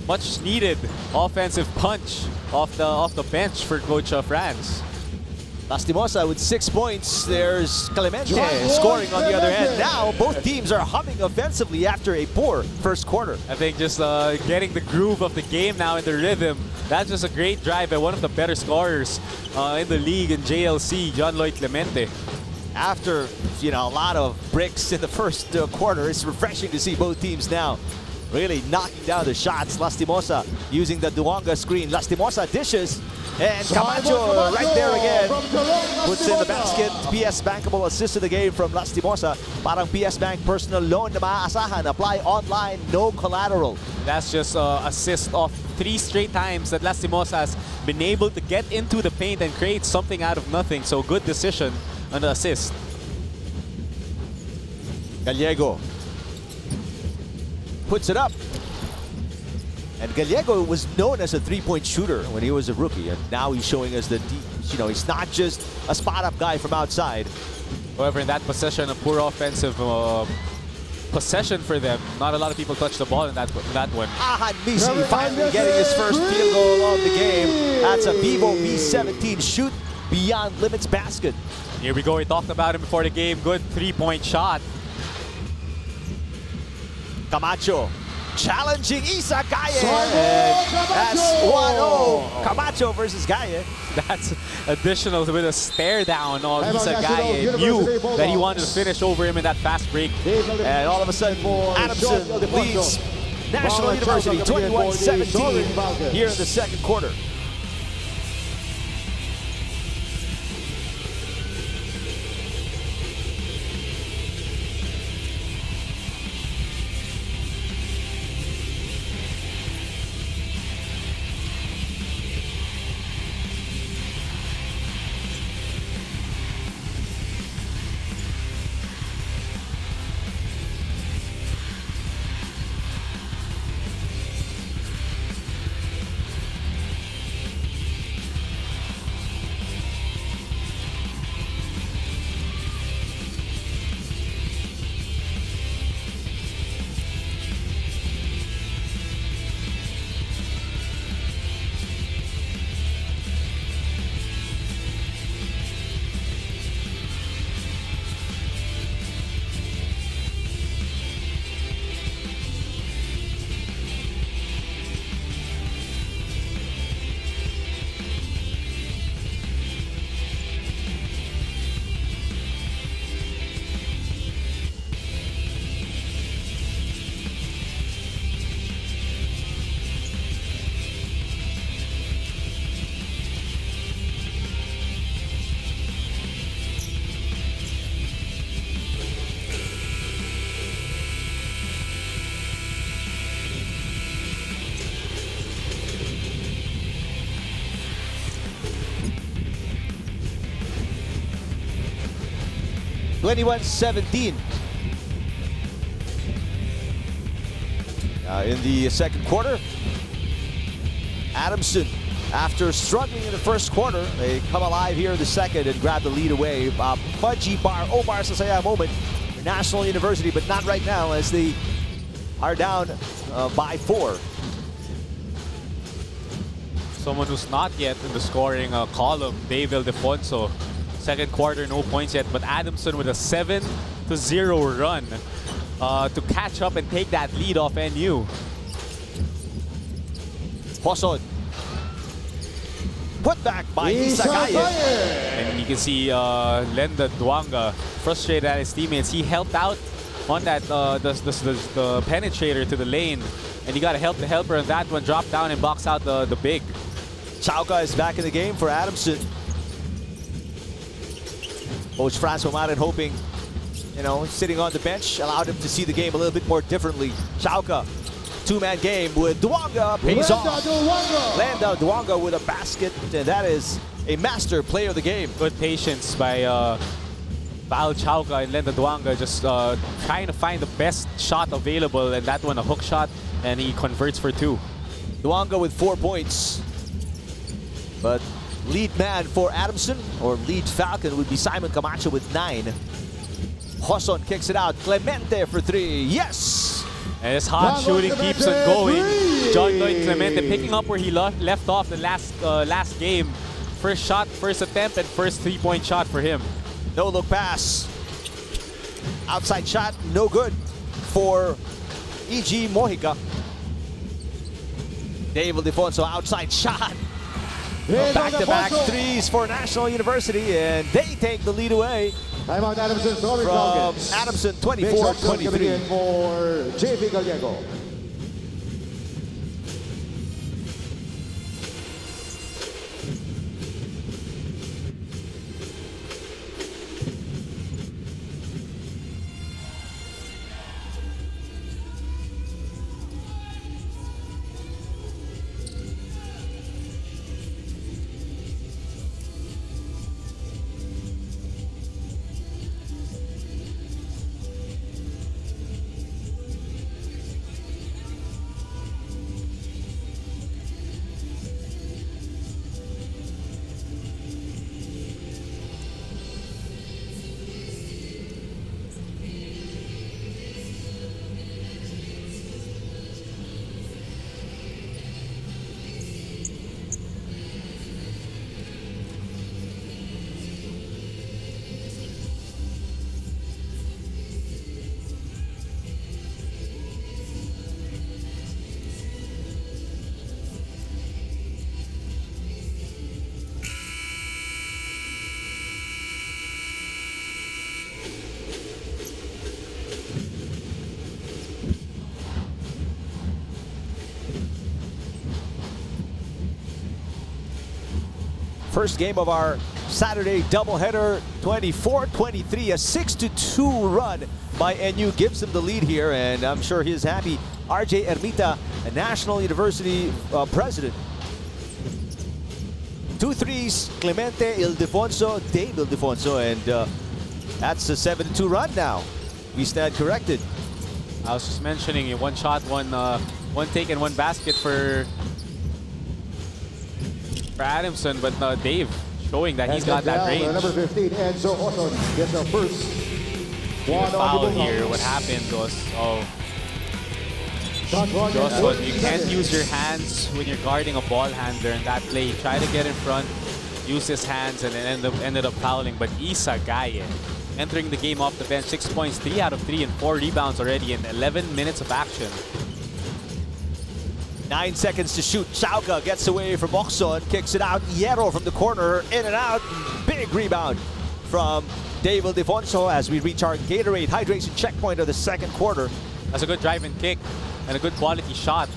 Much needed offensive punch off the bench for Coach Franz. Lastimosa with 6 points. There's Clemente scoring on the other end. Now both teams are humming offensively after a poor first quarter. I think just getting the groove of the game now in the rhythm. That's just a great drive by one of the better scorers in the league in JLC, John Lloyd Clemente. After, you know, a lot of bricks in the first quarter, it's refreshing to see both teams now really knocking down the shots. Lastimosa using the Duanga screen. Lastimosa dishes, and Camacho right there again puts in the basket. PS Bankable assist to the game from Lastimosa. Parang PS Bank personal loan na maaasahan. Apply online, no collateral. That's just assist of 3 straight times that Lastimosa has been able to get into the paint and create something out of nothing. So good decision on the assist. Gallego puts it up. And Gallego was known as a three-point shooter when he was a rookie, and now he's showing us that you know, he's not just a spot-up guy from outside. However, in that possession, a poor offensive possession for them. Not a lot of people touched the ball in that one. Ahan Misi finally getting his first field goal of the game. That's a Vivo V17 shoot beyond limits basket. Here we go. We talked about him before the game. Good three-point shot. Camacho challenging Isa Gaye. That's 1-0. Camacho versus Gaye. That's additional with a stare down on Isa Gaye. Knew that he wanted to finish over him in that fast break. And all of a sudden, Adamson leads National University 21-17 here in the second quarter. (21-17). In the second quarter, Adamson, after struggling in the first quarter, they come alive here in the second and grab the lead away. Pudgy bar, Omar Sasaya moment for National University, but not right now as they are down by 4. Someone who's not yet in the scoring column, Dave Ildefonso. Second quarter, no points yet, but Adamson with a 7-0 run to catch up and take that lead off NU. Posod. Put back by Isagaye. And you can see Lenda Duanga frustrated at his teammates. He helped out on that the penetrator to the lane, and he got to help the helper on that one, drop down and box out the big. Chauka is back in the game for Adamson. Coach Franz Pumarin hoping, you know, sitting on the bench allowed him to see the game a little bit more differently. Chauca, two-man game with Duanga, pays off. Landa Duanga with a basket, and that is a master play of the game. Good patience by Val Chauca and Lenda Duanga, just trying to find the best shot available, and that one a hook shot, and he converts for 2. Duanga with 4 points. But lead man for Adamson, or lead Falcon, would be Simon Camacho with 9. Joson kicks it out. Clemente for 3. Yes! And his hot shooting keeps on going. John Lloyd Clemente picking up where he left off the last game. First shot, first attempt, and first 3-point shot for him. No look pass. Outside shot, no good for E.G. Mojica. Dave Ildefonso outside shot. Back-to-back threes for National University, and they take the lead away. Timeout Adamson, sorry, From Falcons. Adamson, Big shots coming 24-23. in for JV Gallego. First game of our Saturday doubleheader, 24-23, a 6-2 run by NU gives them the lead here, and I'm sure he's happy. RJ Ermita, a National University president. 2 threes, Clemente Ildefonso, Dave Ildefonso, and that's a 7-2 run now. We stand corrected. I was just mentioning it, one shot, one take, and one basket for Adamson, but Dave showing that he's got that range. Number 15, Enzo Joson gets the first one Foul here. What happened was, Joson, you can't use your hands when you're guarding a ball handler in that play. He tried to get in front, use his hands, and then ended up fouling. But Isa Gaye entering the game off the bench, 6 points, 3 out of 3, and 4 rebounds already in 11 minutes of action. 9 seconds to shoot. Chauca gets away from Oxon, kicks it out. Hierro from the corner, in and out. Big rebound from Dave Ildefonso as we reach our Gatorade hydration checkpoint of the second quarter. That's a good drive and kick and a good quality shot.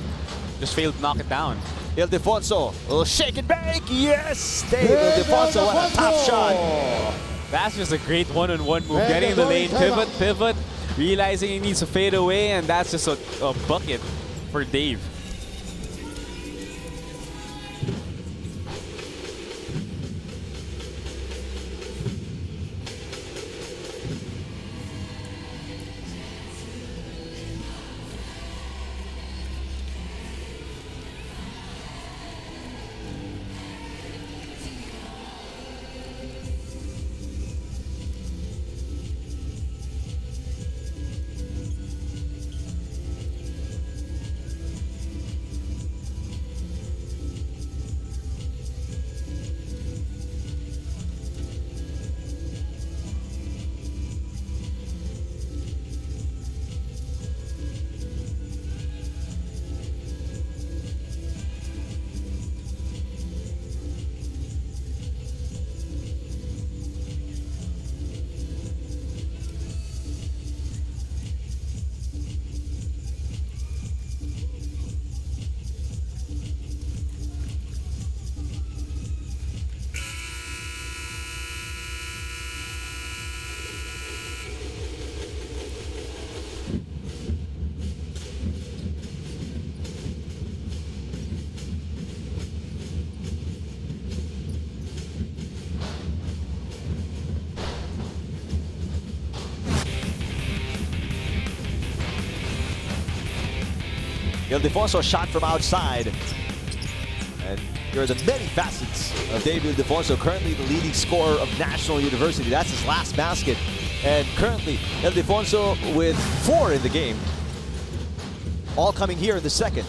Just failed to knock it down. Ildefonso, a little shake and bake. Yes, Dave Ildefonso, what a top shot. That's just a great one-on-one move. Getting in the lane, pivot, realizing he needs to fade away, and that's just a bucket for Dave. Ildefonso shot from outside. And there are the many facets of David Ildefonso, currently the leading scorer of National University. That's his last basket. And currently, Ildefonso with 4 in the game. All coming here in the second.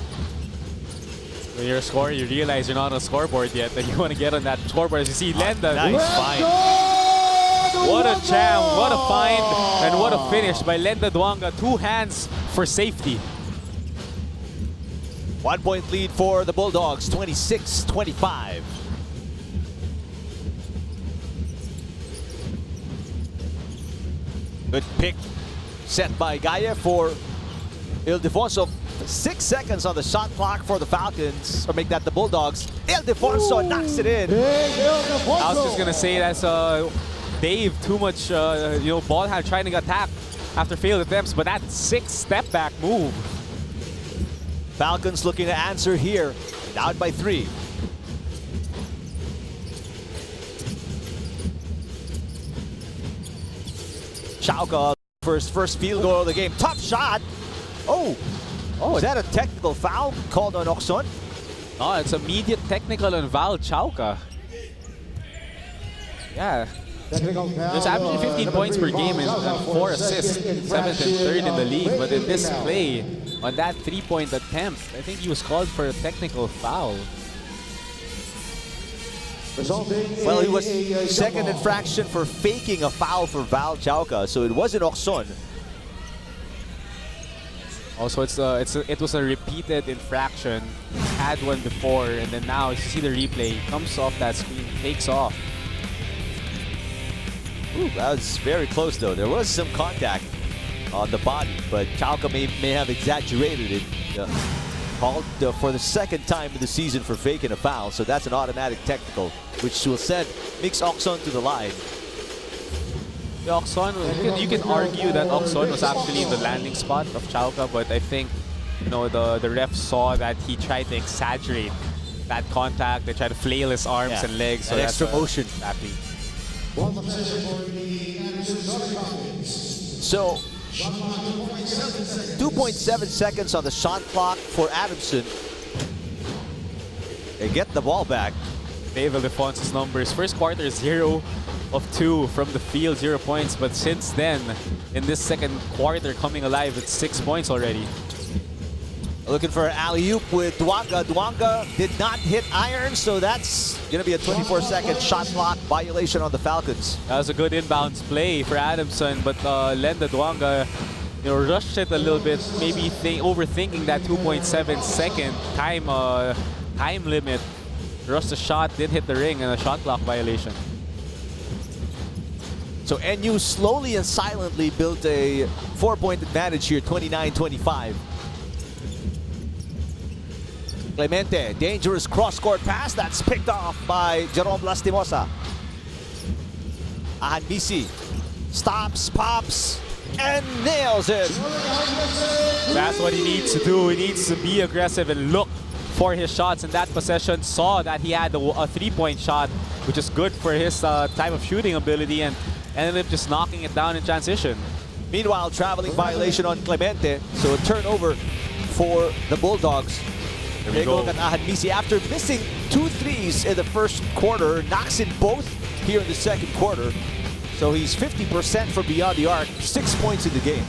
When you're a scorer, you realize you're not on a scoreboard yet, and you want to get on that scoreboard. As you see, Lenda. Nice find. What a jam, what a find, and what a finish by Lenda Duanga. 2 hands for safety. 1 point lead for the Bulldogs, 26-25. Good pick set by Gaia for Ildefonso. 6 seconds on the shot clock for the Falcons, or make that the Bulldogs. Ildefonso knocks it in. I was just gonna say that's Dave too much, ball hand trying to attack after failed attempts, but that 6 step back move. Falcons looking to answer here, down by 3. Chauka first field goal of the game. Tough shot. Oh, is that a technical foul called on Oxon? Oh, it's immediate technical on Val Chauka. Yeah. There's averaging 15 points per game and 4 assists, 7th and 3rd in the league. But in this play, on that 3-point attempt, I think he was called for a technical foul. Well, he was second infraction for faking a foul for Val Chauka, so it wasn't Oxon. Also, it was a repeated infraction. Had one before, and then now you see the replay. Comes off that screen, takes off. Ooh, that was very close though. There was some contact on the body, but Chauka may have exaggerated it. Called for the second time in the season for faking a foul, so that's an automatic technical, which will send Mix Oxon to the line. The Oxon, you can argue that Oxon was actually in the landing spot of Chauka, but I think the ref saw that he tried to exaggerate that contact. They tried to flail his arms and legs. So an extra motion. Exactly. So 2.7 seconds on the shot clock for Adamson. They get the ball back. Dave Ildefonso's numbers. First quarter, 0 of 2 from the field, 0 points. But since then, in this second quarter, coming alive with 6 points already. Looking for an alley-oop with Duanga. Duanga did not hit iron, so that's going to be a 24-second shot clock violation on the Falcons. That was a good inbounds play for Adamson, but Lenda Duanga, rushed it a little bit, maybe overthinking that 2.7 second time limit. Rushed the shot, did hit the ring, and a shot clock violation. So NU slowly and silently built a 4-point advantage here, 29-25. Clemente, dangerous cross-court pass. That's picked off by Jerome Lastimosa. Ahanbisi stops, pops, and nails it. That's what he needs to do. He needs to be aggressive and look for his shots in that possession. Saw that he had a 3-point shot, which is good for his time of shooting ability, and ended up just knocking it down in transition. Meanwhile, traveling violation on Clemente, so a turnover for the Bulldogs. Take a look at Ahanbisi. After missing 2 threes in the first quarter, knocks in both here in the second quarter. So he's 50% from beyond the arc, 6 points in the game.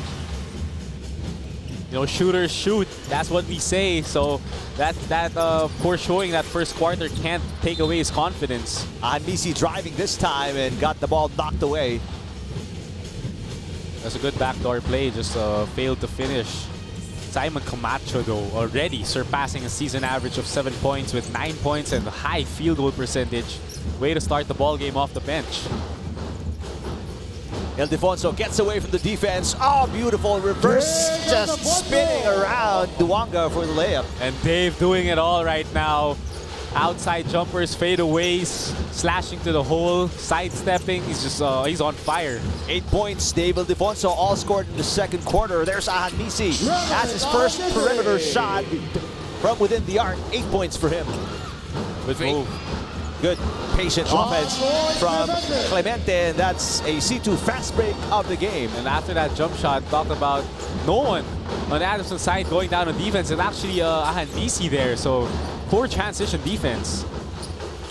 Shooters shoot. That's what we say. So that poor showing that first quarter can't take away his confidence. Ahanbisi driving this time and got the ball knocked away. That's a good backdoor play, just failed to finish. Simon Camacho, though, already surpassing a season average of 7 points with 9 points and a high field goal percentage. Way to start the ball game off the bench. Ildefonso gets away from the defense. Oh, beautiful reverse, just spinning around Duanga for the layup. And Dave doing it all right now. Outside jumpers, fadeaways, slashing to the hole, sidestepping. He's just he's on fire. 8 points. Dave Ildefonso all scored in the second quarter. There's Ahanbisi. That's his first perimeter shot from within the arc. 8 points for him. Good move. Good patient offense from Clemente, and that's a C2 fast break of the game. And after that jump shot, talk about no one on Adamson's side going down on defense. And actually, Ahandisi there. So poor transition defense.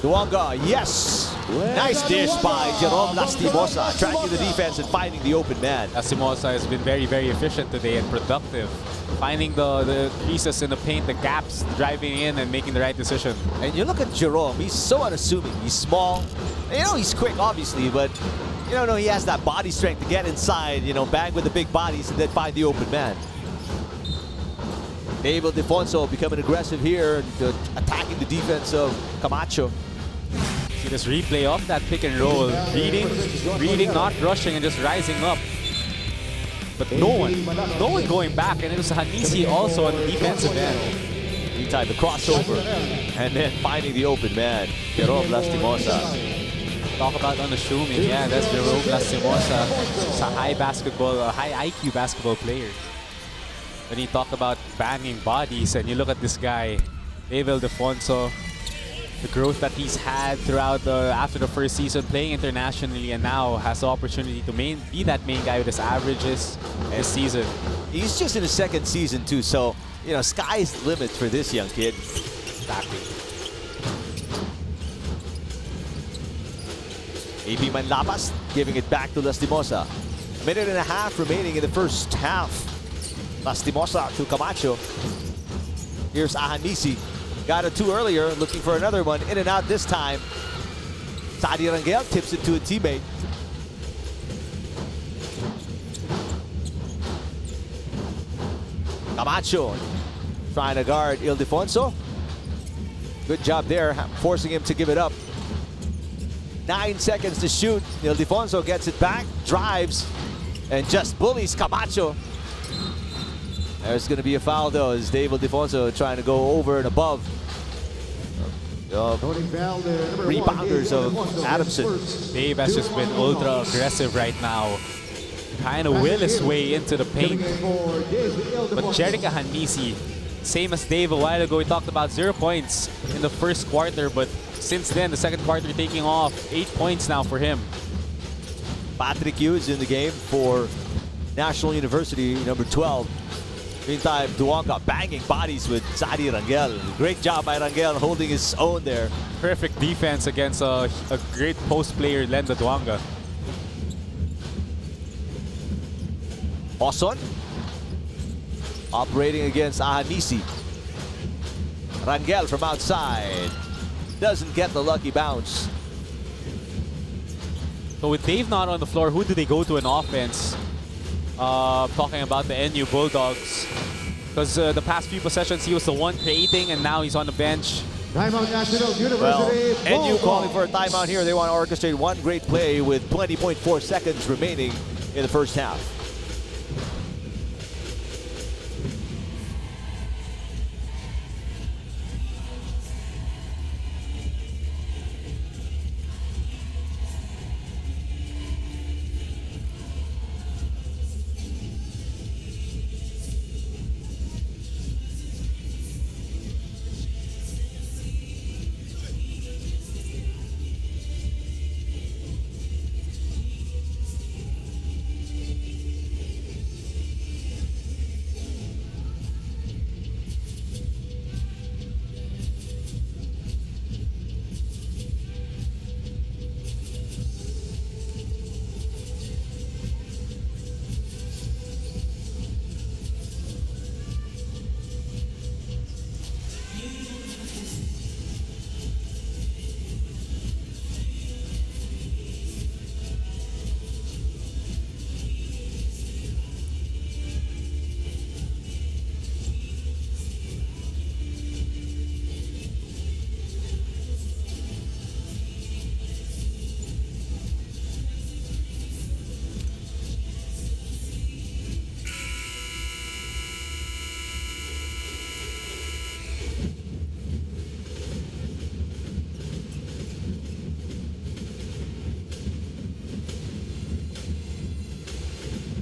Duanga, yes! Nice dish by Jerome Lastimosa, tracking the defense and finding the open man. Lastimosa has been very, very efficient today and productive. Finding the creases in the paint, the gaps, driving in and making the right decision. And you look at Jerome, he's so unassuming. He's small. You know, he's quick, obviously, but you don't know he has that body strength to get inside, you know, bang with the big bodies and then find the open man. David Defonso becoming aggressive here and attacking the defense of Camacho. See this replay of that pick and roll. Reading, not rushing, and just rising up. But no one going back, and it was Hanisi also on the defensive end. Meantime, the crossover, and then finding the open man, Jerome Lastimosa. Talk about unassuming, yeah, that's Jerome Lastimosa. He's a high IQ basketball player. When you talk about banging bodies, and you look at this guy, David Defonso, the growth that he's had throughout after the first season playing internationally, and now has the opportunity to be that main guy with his averages this season. He's just in his second season too, so you know, sky's the limit for this young kid. Exactly. AB Manlapas giving it back to Lastimosa. A minute and a half remaining in the first half. Lastimosa to Camacho. Here's Ahanisi. Got a two earlier, looking for another one. In and out this time. Sadi Rangel tips it to a teammate. Camacho trying to guard Ildefonso. Good job there, forcing him to give it up. 9 seconds to shoot. Ildefonso gets it back, drives, and just bullies Camacho. There's going to be a foul though, as Dave Ildefonso trying to go over and above rebounders of Adamson. Dave has just been ultra aggressive right now. Trying to will his way into the paint. But Jerica Hanisi, same as Dave a while ago, we talked about 0 points in the first quarter, but since then, the second quarter taking off. 8 points now for him. Patrick Hughes in the game for National University, number 12. Meantime, Duanga banging bodies with Sadi Rangel. Great job by Rangel holding his own there. Perfect defense against a great post player, Lenda Duanga. Oson operating against Ahanisi. Rangel from outside. Doesn't get the lucky bounce. So with Dave not on the floor, who do they go to in offense? Talking about the NU Bulldogs. Because the past few possessions, he was the one creating, and now he's on the bench. Timeout National University. Well, NU calling for a timeout here. They want to orchestrate one great play with 20.4 seconds remaining in the first half.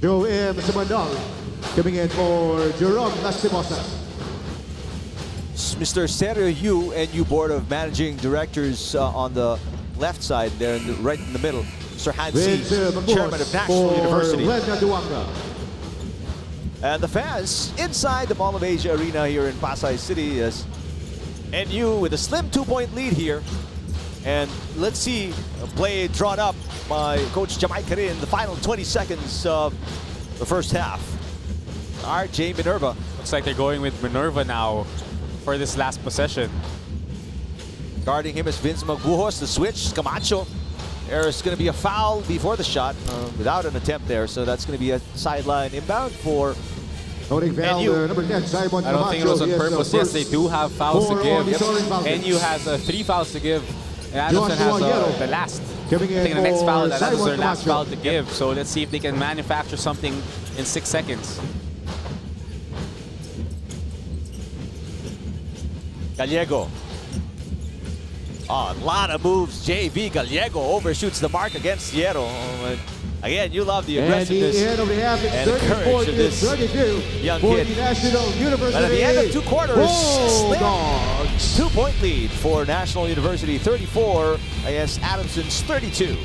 Joe M. Samandal coming in for Jerome Lastimosa. Mr. Sergio Yu, NU Board of Managing Directors on the left side there, right in the middle. Mr. Hansi, Chairman of National University. Lenda Duanga. And the fans inside the Mall of Asia Arena here in Pasay City as NU with a slim 2-point lead here. And let's see a play drawn up by Coach Jamaica in the final 20 seconds of the first half. RJ Minerva. Looks like they're going with Minerva now for this last possession. Guarding him is Vince Magbuhos. The switch, Camacho. There's going to be a foul before the shot without an attempt there. So that's going to be a sideline inbound for Noting foul, NU. number 10, Simon I don't think it was on Camacho. purpose. Yes, they do have fouls to give. NU has 3 fouls to give. And Adamson has the last. I Coming in think the next for foul, that is Simon their last Camacho. foul to give. So let's see if they can manufacture something in 6 seconds. Gallego. Oh, a lot of moves. JV Gallego overshoots the mark against Hierro. Again, you love the And the aggressiveness end of the half, it's and 34 courage to of this 32 young for kid. the National University. But at the end of 2 quarters, slim Bulldogs. 2-point lead for National University, 34 against Adamson's 32.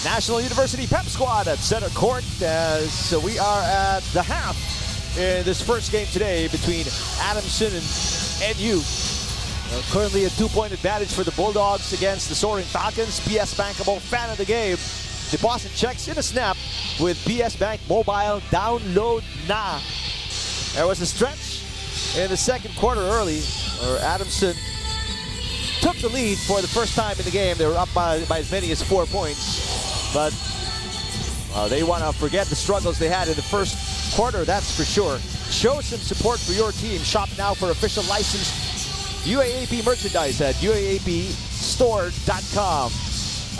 National University Pep Squad at center court as we are at the half in this first game today between Adamson and NU. Currently a 2-point advantage for the Bulldogs against the Soaring Falcons. PS Bankable fan of the game. Deposit checks in a snap with PS Bank Mobile. Download na. There was a stretch in the second quarter early where Adamson took the lead for the first time in the game. They were up by as many as 4 points. But they want to forget the struggles they had in the first quarter, that's for sure. Show some support for your team. Shop now for official licensed UAAP merchandise at uaapstore.com.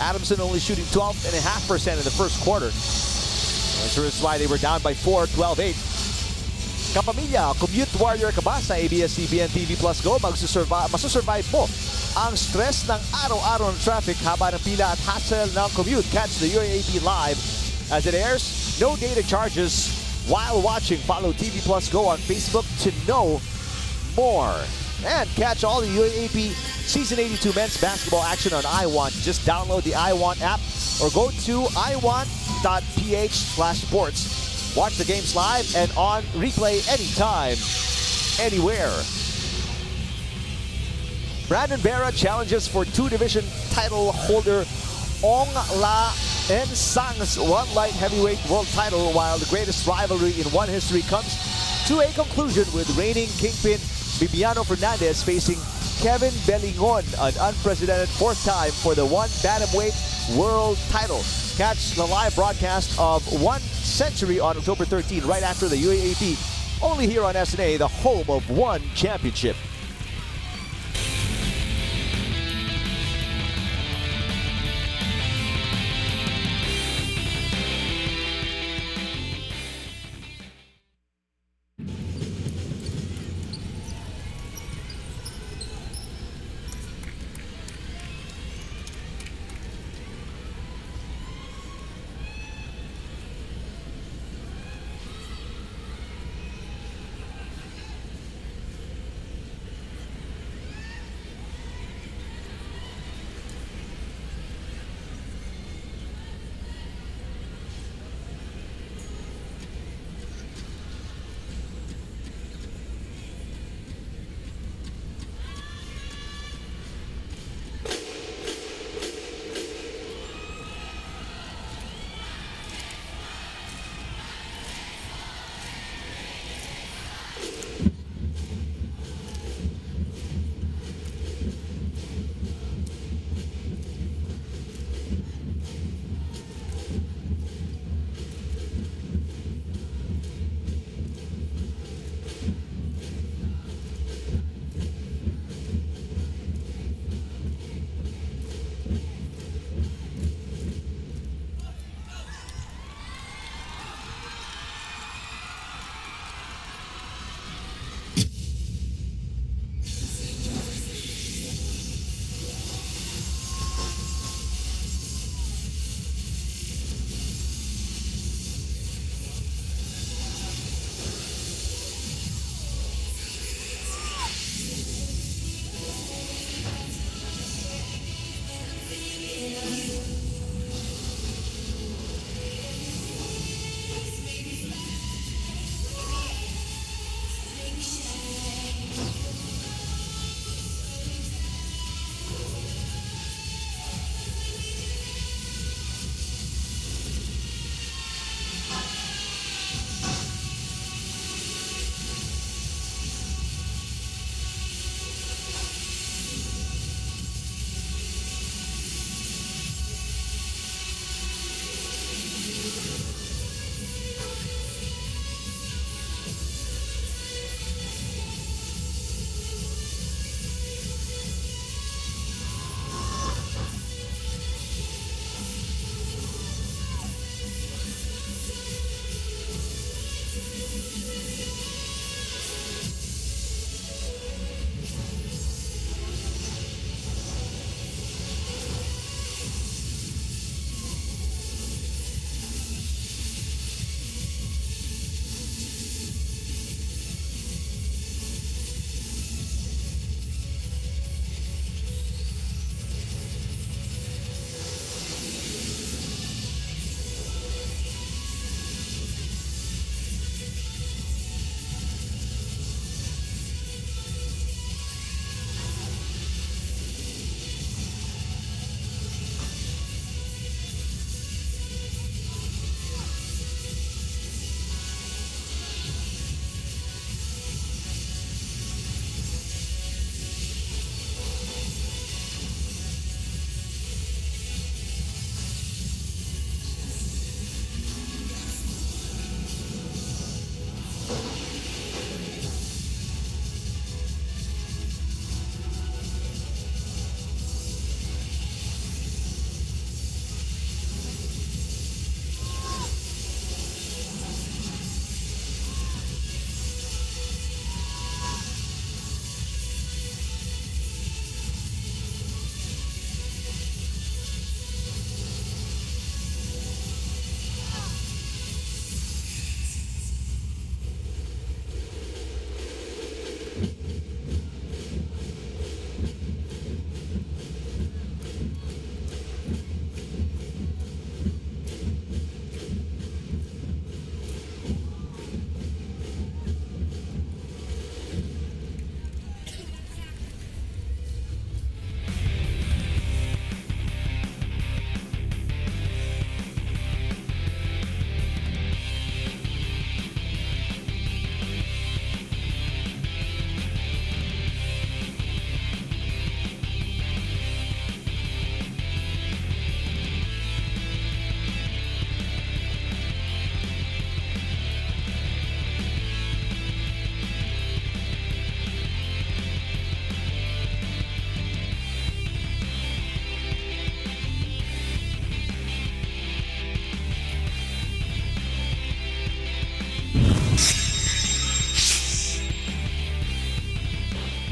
Adamson only shooting 12.5% in the first quarter. That's why they were down by 4, 12-8. Kapamilya, commute warrior ka ba sa ABS-CBN TV Plus Go? Masusurvive mo ang stress ng araw-araw ng traffic, haba ng pila at hassle ng commute. Catch the UAAP live as it airs. No data charges while watching. Follow TV Plus Go on Facebook to know more. And catch all the UAAP Season 82 men's basketball action on iWant. Just download the iWant app or go to iwant.ph/sports. Watch the games live and on replay anytime, anywhere. Brandon Vera challenges for 2 division title holder Ong La Ensang's 1 light heavyweight world title, while the greatest rivalry in one history comes to a conclusion with reigning kingpin Bibiano Fernandez facing Kevin Bellingon, an unprecedented 4th time for the 1 bantamweight world title. Catch the live broadcast of 1 Century on October 13, right after the UAAP, only here on SNA, the home of 1 championship.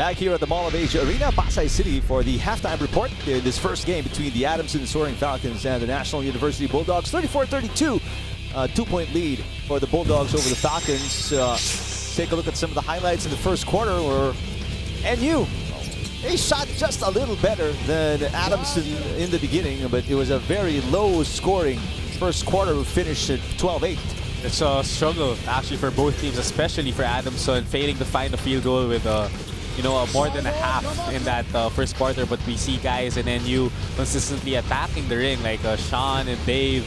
Back here at the Mall of Asia Arena, Pasay City for the halftime report in this first game between the Adamson Soaring Falcons and the National University Bulldogs. 34-32, 2-point lead for the Bulldogs over the Falcons. Take a look at some of the highlights in the first quarter where NU, they shot just a little better than Adamson in the beginning, but it was a very low scoring first quarter, finished at 12-8. It's a struggle actually for both teams, especially for Adamson, failing to find a field goal with more than a half in that first quarter. But we see guys in NU consistently attacking the ring, like Sean and Dave,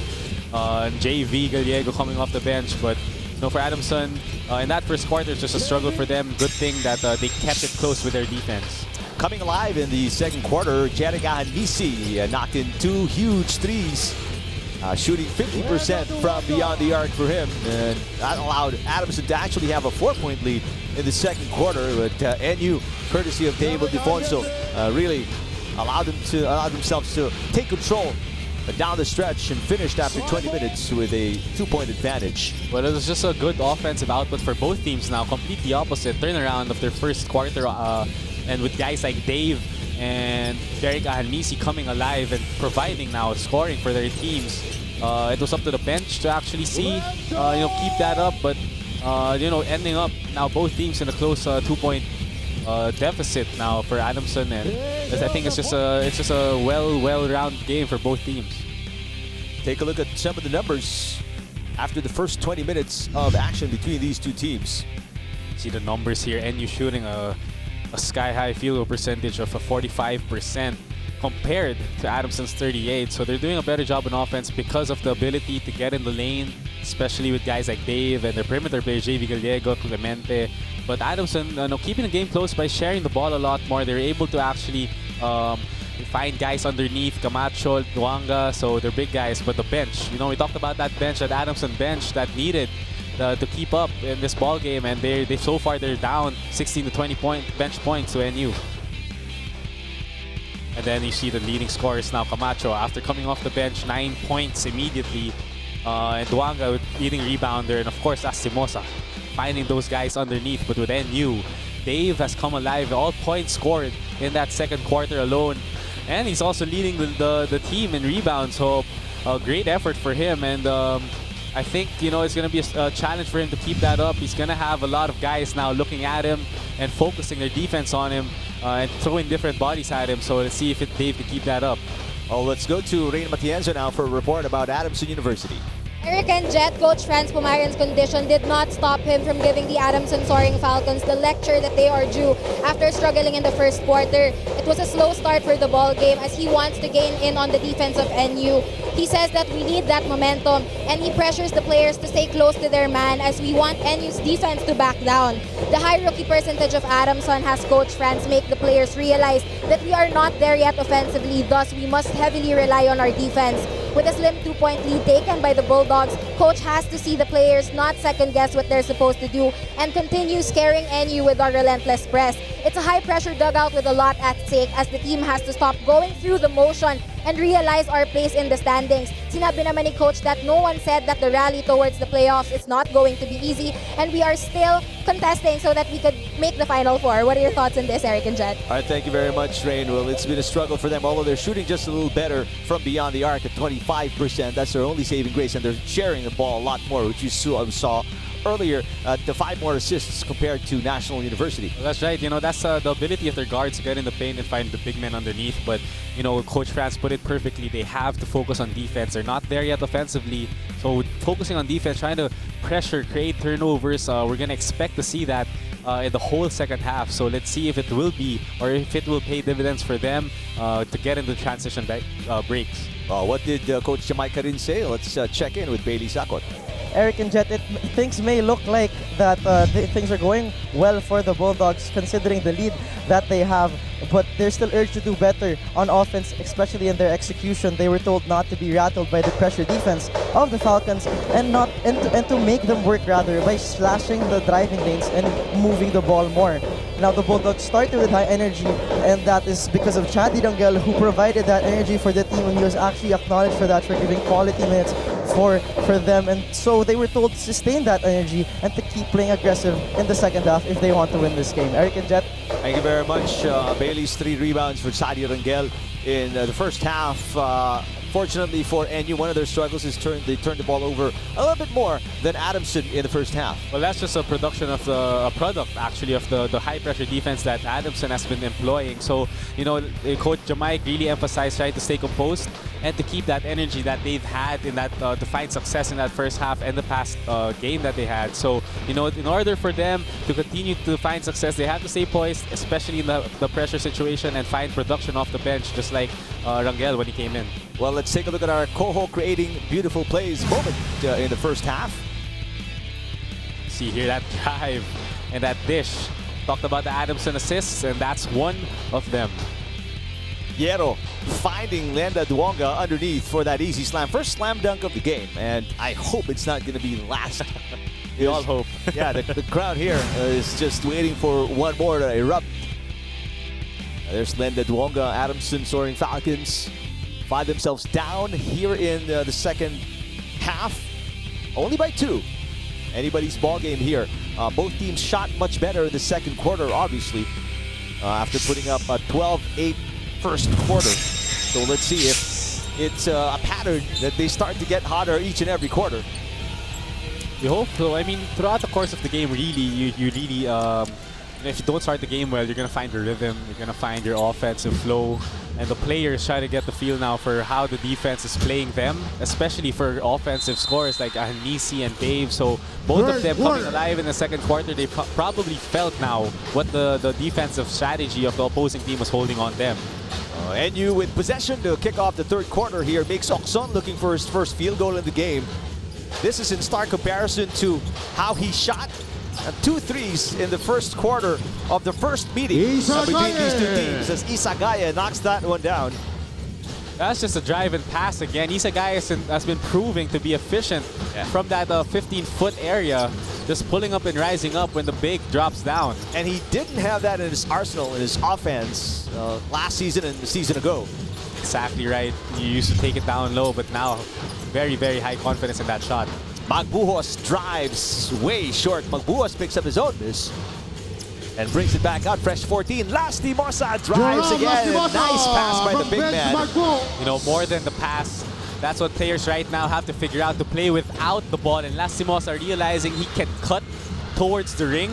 and JV Gallego coming off the bench. But for Adamson, in that first quarter, it's just a struggle for them. Good thing that they kept it close with their defense. Coming alive in the second quarter, Jerick Ahanmisi knocked in 2 huge threes. Shooting 50% from beyond the arc for him, and that allowed Adamson to actually have a 4-point lead in the second quarter. But NU, courtesy of David DeFonso, really allowed themselves to take control down the stretch and finished after 20 minutes with a 2-point advantage. Well, it was just a good offensive output for both teams now. Completely opposite turnaround of their first quarter, and with guys like Dave and Jerick Ahanmisi coming alive and providing now scoring for their teams. It was up to the bench to actually see, keep that up. But ending up now both teams in a close 2-point deficit now for Adamson, and I think it's just a well-rounded game for both teams. Take a look at some of the numbers after the first 20 minutes of action between these two teams. See the numbers here. NU shooting a sky-high field goal percentage of 45% compared to Adamson's 38%. So they're doing a better job on offense because of the ability to get in the lane, especially with guys like Dave and their perimeter players, JV Gallego, Clemente. But Adamson, keeping the game close by sharing the ball a lot more. They're able to actually find guys underneath, Camacho, Duanga, so they're big guys. But the bench, we talked about that bench, that Adamson bench that needed to keep up in this ball game, and they so far they're down 16 to 20 bench points to NU. And then you see the leading scorers now, Camacho after coming off the bench, 9 points immediately, and Duanga with leading rebounder, and of course Astimosa finding those guys underneath. But with NU, Dave has come alive, all points scored in that second quarter alone, and he's also leading the team in rebounds. So a great effort for him, and I think it's going to be a challenge for him to keep that up. He's going to have a lot of guys now looking at him and focusing their defense on him and throwing different bodies at him. So let's see if Dave can keep that up. Oh, let's go to Rain Matienzo now for a report about Adamson University. Eric and Jet, Coach Franz Pumaren's condition did not stop him from giving the Adamson Soaring Falcons the lecture that they are due after struggling in the first quarter. It was a slow start for the ball game as he wants to gain in on the defense of NU. He says that we need that momentum, and he pressures the players to stay close to their man as we want NU's defense to back down. The high rookie percentage of Adamson has Coach Franz make the players realize that we are not there yet offensively, thus we must heavily rely on our defense. With a slim 2-point lead taken by the Bulldogs, Coach has to see the players not second-guess what they're supposed to do and continue scaring NU with our relentless press. It's a high-pressure dugout with a lot at stake as the team has to stop going through the motion and realize our place in the standings. Sinabi naman ni Coach that no one said that the rally towards the playoffs is not going to be easy, and we are still contesting so that we could make the Final Four. What are your thoughts on this, Eric and Jet? All right, thank you very much, Rain. Well, it's been a struggle for them, although they're shooting just a little better from beyond the arc at 25%. That's their only saving grace, and they're sharing the ball a lot more, which you saw earlier, the 5 more assists compared to National University. Well, that's right. That's the ability of their guards to get in the paint and find the big men underneath. But, Coach Franz put it perfectly. They have to focus on defense. They're not there yet offensively. So focusing on defense, trying to pressure, create turnovers, we're going to expect to see that in the whole second half. So let's see if it will be, or if it will pay dividends for them to get into transition breaks. What did Coach Jamai Karin say? Let's check in with Bailey Sakot. Eric and Jet, things may look like that things are going well for the Bulldogs considering the lead that they have, but they're still urged to do better on offense, especially in their execution. They were told not to be rattled by the pressure defense of the Falcons and to make them work rather by slashing the driving lanes and moving the ball more. Now the Bulldogs started with high energy, and that is because of Chadi Rangel, who provided that energy for the team, and he was actually acknowledged for that, for giving quality minutes for them, and so they were told to sustain that energy and to keep playing aggressive in the second half if they want to win this game. Eric and Jet. Thank you very much. Bailey's 3 rebounds for Sadio Rangel in the first half. Fortunately for NU, one of their struggles is they turned the ball over a little bit more than Adamson in the first half. Well, that's just a product of the high pressure defense that Adamson has been employing. So, you know, Coach Jamaic really emphasized trying to stay composed and to keep that energy that they've had in that to find success in that first half and the past game that they had. So, you know, in order for them to continue to find success, they have to stay poised, especially in the pressure situation, and find production off the bench, just like Rangel when he came in. Well, let's take a look at our Coho creating beautiful plays moment in the first half. See here that drive and that dish. Talked about the Adamson assists, and that's one of them. Yero finding Lenda Duonga underneath for that easy slam. First slam dunk of the game, and I hope it's not going to be the last. We all hope. Yeah, the crowd here is just waiting for one more to erupt. There's Lenda Duonga, Adamson Soaring Falcons find themselves down here in the second half, only by 2. Anybody's ball game here. Both teams shot much better in the second quarter, obviously, after putting up a 12-8 first quarter. So let's see if it's a pattern that they start to get hotter each and every quarter. We hope so. I mean, throughout the course of the game, really, you really, if you don't start the game well, you're going to find your rhythm, you're going to find your offensive flow, and the players try to get the feel now for how the defense is playing them, especially for offensive scorers like Ahanisi and Dave. So both of them coming alive in the second quarter, they probably felt now what the defensive strategy of the opposing team was holding on them. NU with possession to kick off the third quarter here makes Okson looking for his first field goal in the game. This is in stark comparison to how he shot 2 threes in the first quarter of the first meeting between these two teams, as Isagaya knocks that one down. That's just a drive and pass again. Isagaya has been proving to be efficient from that 15-foot area, just pulling up and rising up when the big drops down. And he didn't have that in his arsenal, in his offense, last season and the season ago. Exactly right. You used to take it down low, but now very, very high confidence in that shot. Magbuhos drives way short. Magbuhos picks up his own miss and brings it back out. Fresh 14. Lastimosa drives again. Nice pass by the big man. You know, more than the pass, that's what players right now have to figure out, to play without the ball. And Lastimosa realizing he can cut towards the ring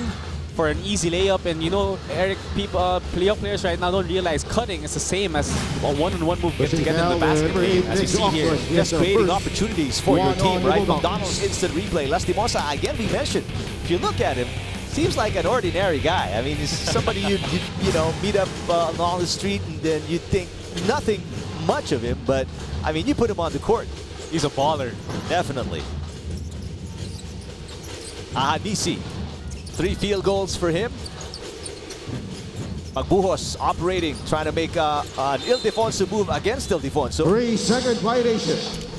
for an easy layup. And you know, Eric, playoff players right now don't realize cutting is the same as a one-on-one move to get in the basket game, as you see here. Just creating opportunities for your team, right? McDonald's instant replay. Lastimosa, again, we mentioned, if you look at him, seems like an ordinary guy. I mean, he's somebody you know, meet up along the street and then you think nothing much of him, but I mean, you put him on the court. He's a baller. Definitely. Ahanisi. 3 field goals for him. Magbuhos operating, trying to make an Ildefonso move against Ildefonso. 3-second violation.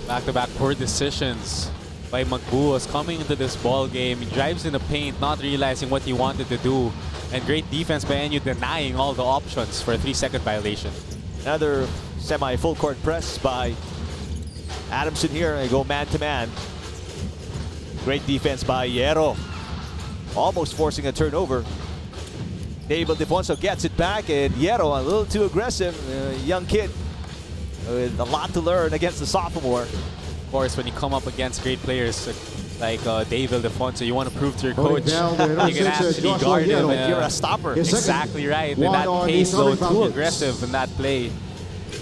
Back-to-back poor decisions by Magbuhos coming into this ball game. He drives in the paint, not realizing what he wanted to do. And great defense by NU denying all the options for a 3-second violation. Another semi-full court press by Adamson here. They go man-to-man. Great defense by Yero. Almost forcing a turnover. Dave Ildefonso gets it back, and Yero a little too aggressive. Young kid with a lot to learn against the sophomore. Of course, when you come up against great players like Dave Ildefonso, you want to prove to your coach you can actually guard him. You're a stopper. Exactly right. In that pace, though, too aggressive in that play.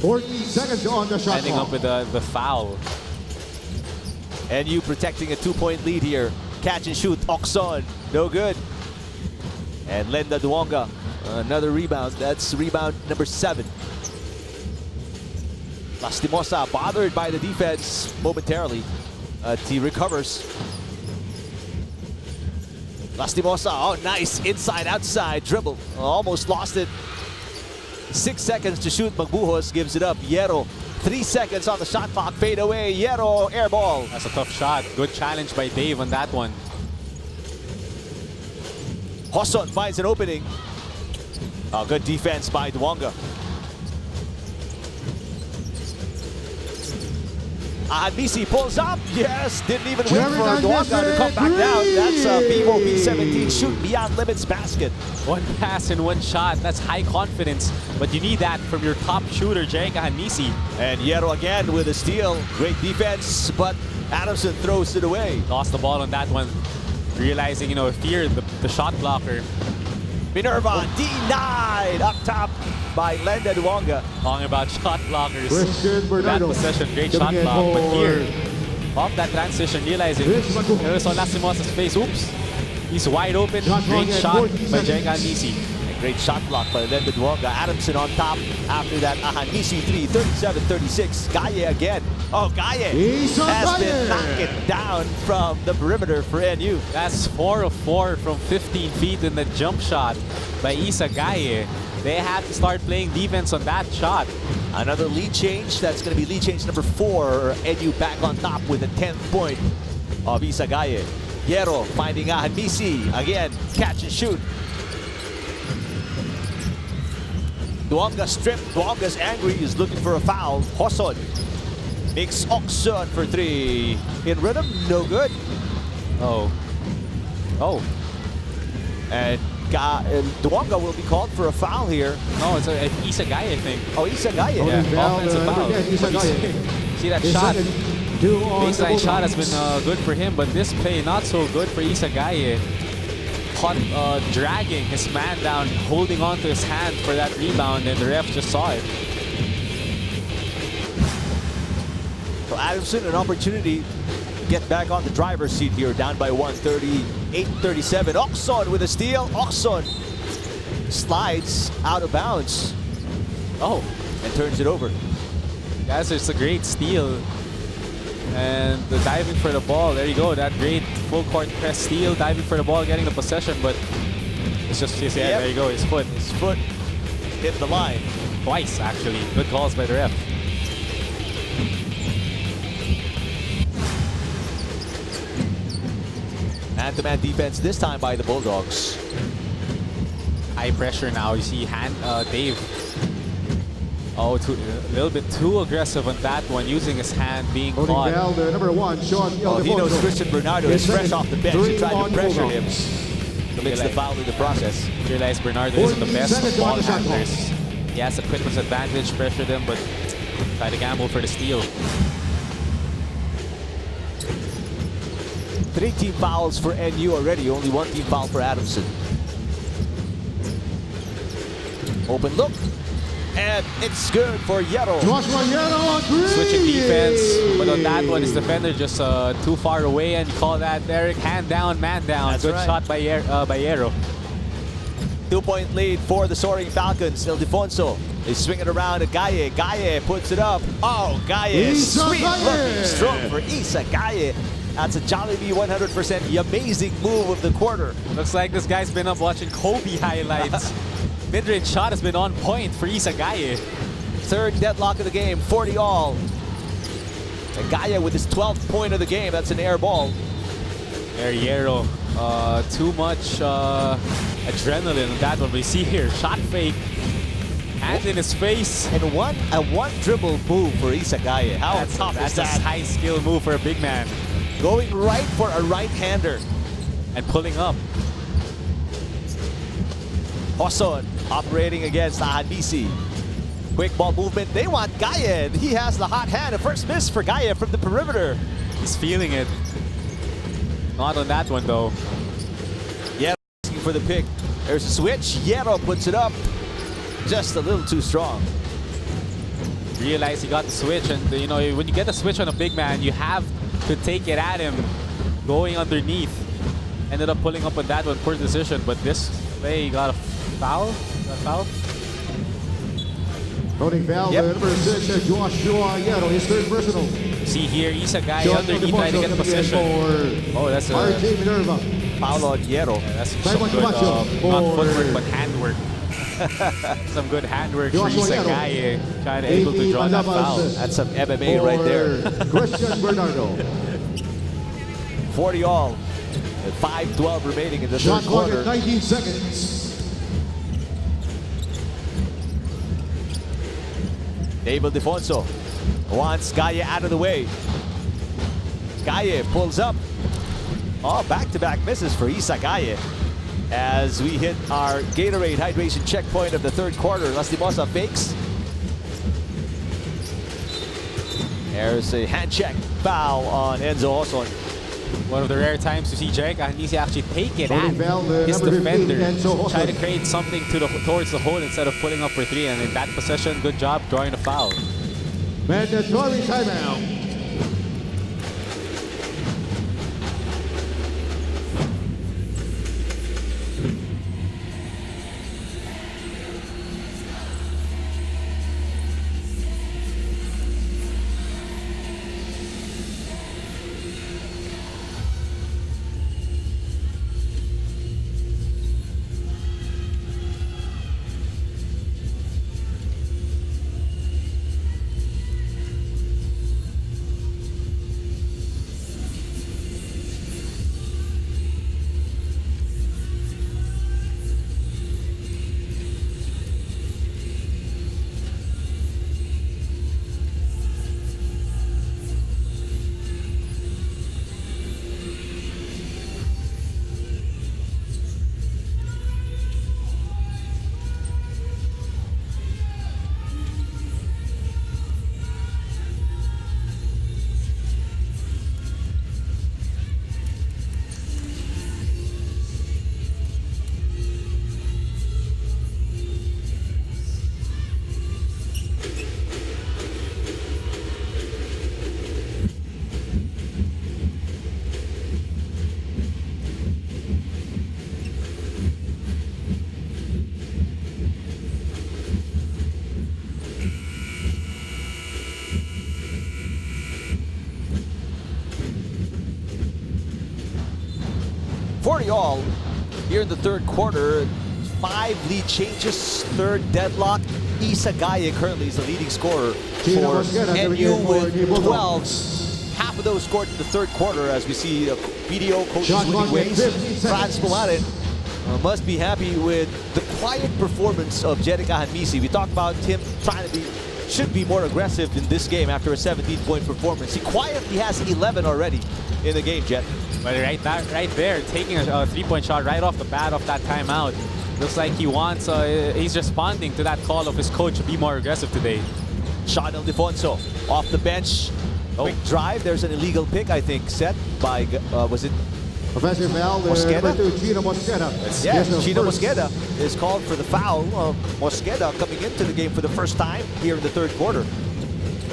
14 seconds on the shot Ending up with the foul. And you protecting a 2-point lead here. Catch and shoot, Okson, no good. And Lenda Duonga, another rebound. That's rebound number 7. Lastimosa bothered by the defense momentarily. He recovers. Lastimosa, oh nice, inside, outside, dribble. Almost lost it. 6 seconds to shoot, Magbuhos gives it up. Yero, 3 seconds on the shot clock, fade away. Yero, air ball. That's a tough shot. Good challenge by Dave on that one. Hoson finds an opening. Good defense by Duonga. Admisi pulls up. Yes, didn't even wait for Duanga to come back down. That's a Vivo V17 shoot beyond limits basket. One pass and one shot. That's high confidence, but you need that from your top shooter, Jerika Hanisi. And Yero again with a steal. Great defense, but Adamson throws it away. Lost the ball on that one, realizing, you know, feared the shot blocker. Minerva denied up top by Lenda Duanga. Talking about shot blockers. Christian That Bernardo. possession, great Coming shot in block, but for- here, off that transition, realizing it was on Lasimos' face. Oops. He's wide open. Shot Great clock at shot 40 by seconds. Jerika Hanisi. A great shot block by Lenda Duanga. Adamson on top. After that, Hanisi 3, 37-36. Gaye again. Oh, Gaye Isa has been Gaye. knocked down from the perimeter for NU. That's 4 of 4 from 15 feet in the jump shot by Isa Gaye. They have to start playing defense on that shot. Another lead change. That's going to be lead change number 4. NU back on top with the 10th point of Isa Gaye. Yero finding Hanisi. Again, catch and shoot. Duanga stripped. Duanga's angry. He's looking for a foul. Hoson makes Oxon for 3. In rhythm, no good. Oh. Oh. And Duanga will be called for a foul here. No, it's Isa Gaye, I think. Oh, Isa Gaye. Holding foul, offensive number foul. 10, Isa Gaye. See that His shot? second, 2 on the Baseline shot has Bulldogs. been good for him, but this play not so good for Isa Gaye. Caught dragging his man down, holding on to his hand for that rebound, and the ref just saw it. So Adamson, an opportunity to get back on the driver's seat here, down by 138-37. Oxon with a steal. Oxon slides out of bounds Oh, and turns it over. guys, it's a great steal. And the diving for the ball, there you go, that great full court press steal, diving for the ball, getting the possession, but it's just his head. Yep. There you go, his foot. His foot hit the line. Twice, actually. Good calls by the ref. Man-to-man defense this time by the Bulldogs. High pressure now. You see Dave. Oh, a little bit too aggressive on that one, using his hand, being Holding caught. foul, the number 1, Sean Oh, he knows Ildefonso. Christian Bernardo His is fresh second, off the bench. He 3 tried on to pressure him. Bulldogs. Commits the foul in the process. Realize Bernardo isn't the 40 best seconds of ball on the shot clock. handlers. He has the quickness advantage, pressured him, but tried to gamble for the steal. 3 team fouls for NU already. Only 1 team foul for Adamson. Open look. And it's good for Yero. Joshua Yero on 3. Switching defense, but on that one, his defender just too far away, and you call that, Eric, hand down, man down. That's Good right. shot by Yero. 2-point lead for the Soaring Falcons. Ildefonso is swinging around to Gaye. Gaye puts it up. Oh, Gaye. Isa Sweet Gaye. looking stroke for Isa Gaye. That's a Jollibee 100% amazing move of the quarter. Looks like this guy's been up watching Kobe highlights. Mid-range shot has been on point for Isa Gaye. 3rd deadlock of the game, 40 all. And Gaye with his 12th point of the game. That's an air ball. There, Yero. Too much adrenaline on that one. We see here, shot fake. Hand in his face. And a one dribble move for Isa Gaye. How tough That's is a that? high skill move for a big man. Going right for a right-hander. And pulling up. Hoson operating against Hanisi. Quick ball movement. They want Gaye. He has the hot hand. A first miss for Gaye from the perimeter. He's feeling it. Not on that one, though. Yero asking for the pick. There's a switch. Yero puts it up. Just a little too strong. Realize he got the switch, and you know, when you get the switch on a big man, you have to take it at him, going underneath. Ended up pulling up on that one, poor decision, but this play, he got a foul. Got foul. Holding foul, Yep. the number 6, Joshua Yero, his 3rd personal. See here, Isa Gaye Sean underneath trying to get the Ildefonso coming in position. for Oh, that's a RJ Minerva. Foul on Yero. that's some Taiwan good, Camacho not for- footwork, but handwork. Some good handwork for Joshua Isa Yero. Gaye, trying to able to draw that foul. That's some MMA right there. Christian Bernardo. 40 all. And 5:12 remaining in the Shot third clock quarter. at 19 seconds. Dave Ildefonso wants Gaye out of the way. Gaye pulls up. Oh, back-to-back misses for Isa Gaye. As we hit our Gatorade hydration checkpoint of the third quarter, Lastimosa fakes. There's a hand check foul on Enzo Oson. One of the rare times to see Jeric Ahanisi actually take it Holding at foul, his number 15, defender. Enzo Oson. Try to create something towards the hole instead of pulling up for three. And in that possession, good job drawing a foul. Mandatory timeout. All here in the third quarter. 5 lead changes, third deadlock. Isa Gaye currently is the leading scorer for NU with 12. Half of those scored in the third quarter, as we see video coaches winning ways. Franz Pumarin must be happy with the quiet performance of Jeric Ahanisi. We talked about him trying to should be more aggressive in this game after a 17-point performance. He quietly has 11 already in the game, Jet. But right there, taking a three-point shot right off the bat of that timeout. Looks like he wants, he's responding to that call of his coach to be more aggressive today. Sean Ildefonso off the bench. Quick drive. There's an illegal pick, I think, set by, was it Offensive foul, Mosqueda? number 2, Gino Mosqueda. Yeah, Gino Mosqueda is called for the foul. Mosqueda coming into the game for the first time here in the third quarter.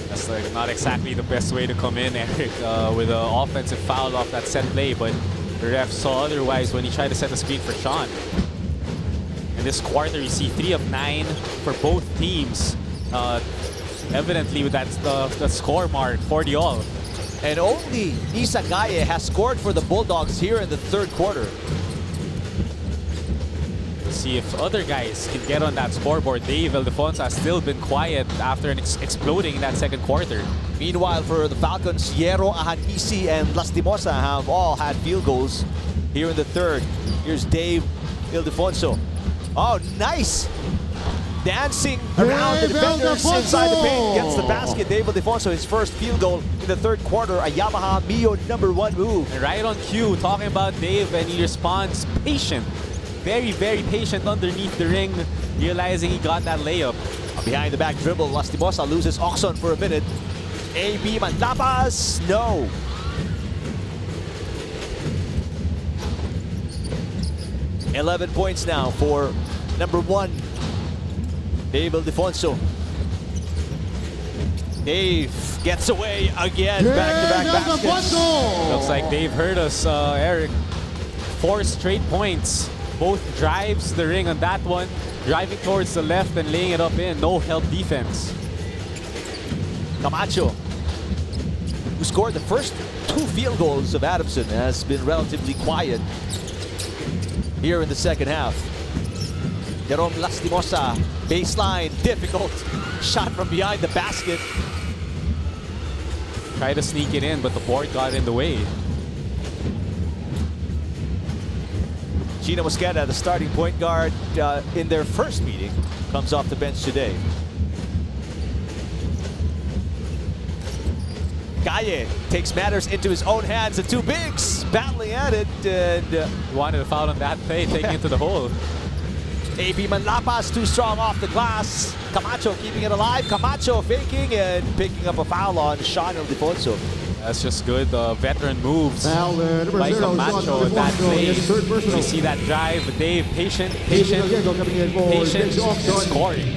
That's like not exactly the best way to come in, Eric, with an offensive foul off that set play, but the ref saw otherwise when he tried to set the screen for Sean. In this quarter, you see 3 of 9 for both teams. Evidently with that score mark, 40 all. And only Isa Gaye has scored for the Bulldogs here in the third quarter. See if other guys can get on that scoreboard. Dave Ildefonso has still been quiet after exploding in that second quarter. Meanwhile, for the Falcons, Yero, Ahanisi, and Lastimosa have all had field goals here in the third. Here's Dave Ildefonso. Oh, nice! Dancing around the defenders inside the paint, gets the basket. Dave Ildefonso, his first field goal in the third quarter. A Yamaha Mio #1 move. Right on cue, talking about Dave, and he responds patient. Very, very patient underneath the ring, realizing he got that layup. A behind the back dribble, Lastimosa loses Oxon for a minute. AB Manlapas, no. $11 points now for #1, Dave Ildefonso. Dave gets away again, back-to-back baskets. Looks like Dave heard us, Eric. 4 straight points. Both drives to the ring on that one, driving towards the left and laying it up in. No help defense. Camacho, who scored the first 2 field goals of Adamson, has been relatively quiet here in the second half. Jerome Lastimosa, baseline, difficult shot from behind the basket. Tried to sneak it in, but the board got in the way. Gino Mosqueda, the starting point guard in their first meeting, comes off the bench today. Gaye takes matters into his own hands. The two bigs battling at it, and He wanted a foul on that play, taking it to the hole. AB Manlapas too strong off the glass. Camacho keeping it alive. Camacho faking and picking up a foul on Sean Ildefonso. That's just good veteran moves Foul, number by 0, Camacho in that Ildefonso, play. his third personal. You see that drive, Dave, patient, Gallego coming in for patient, Big and Johnson. scoring.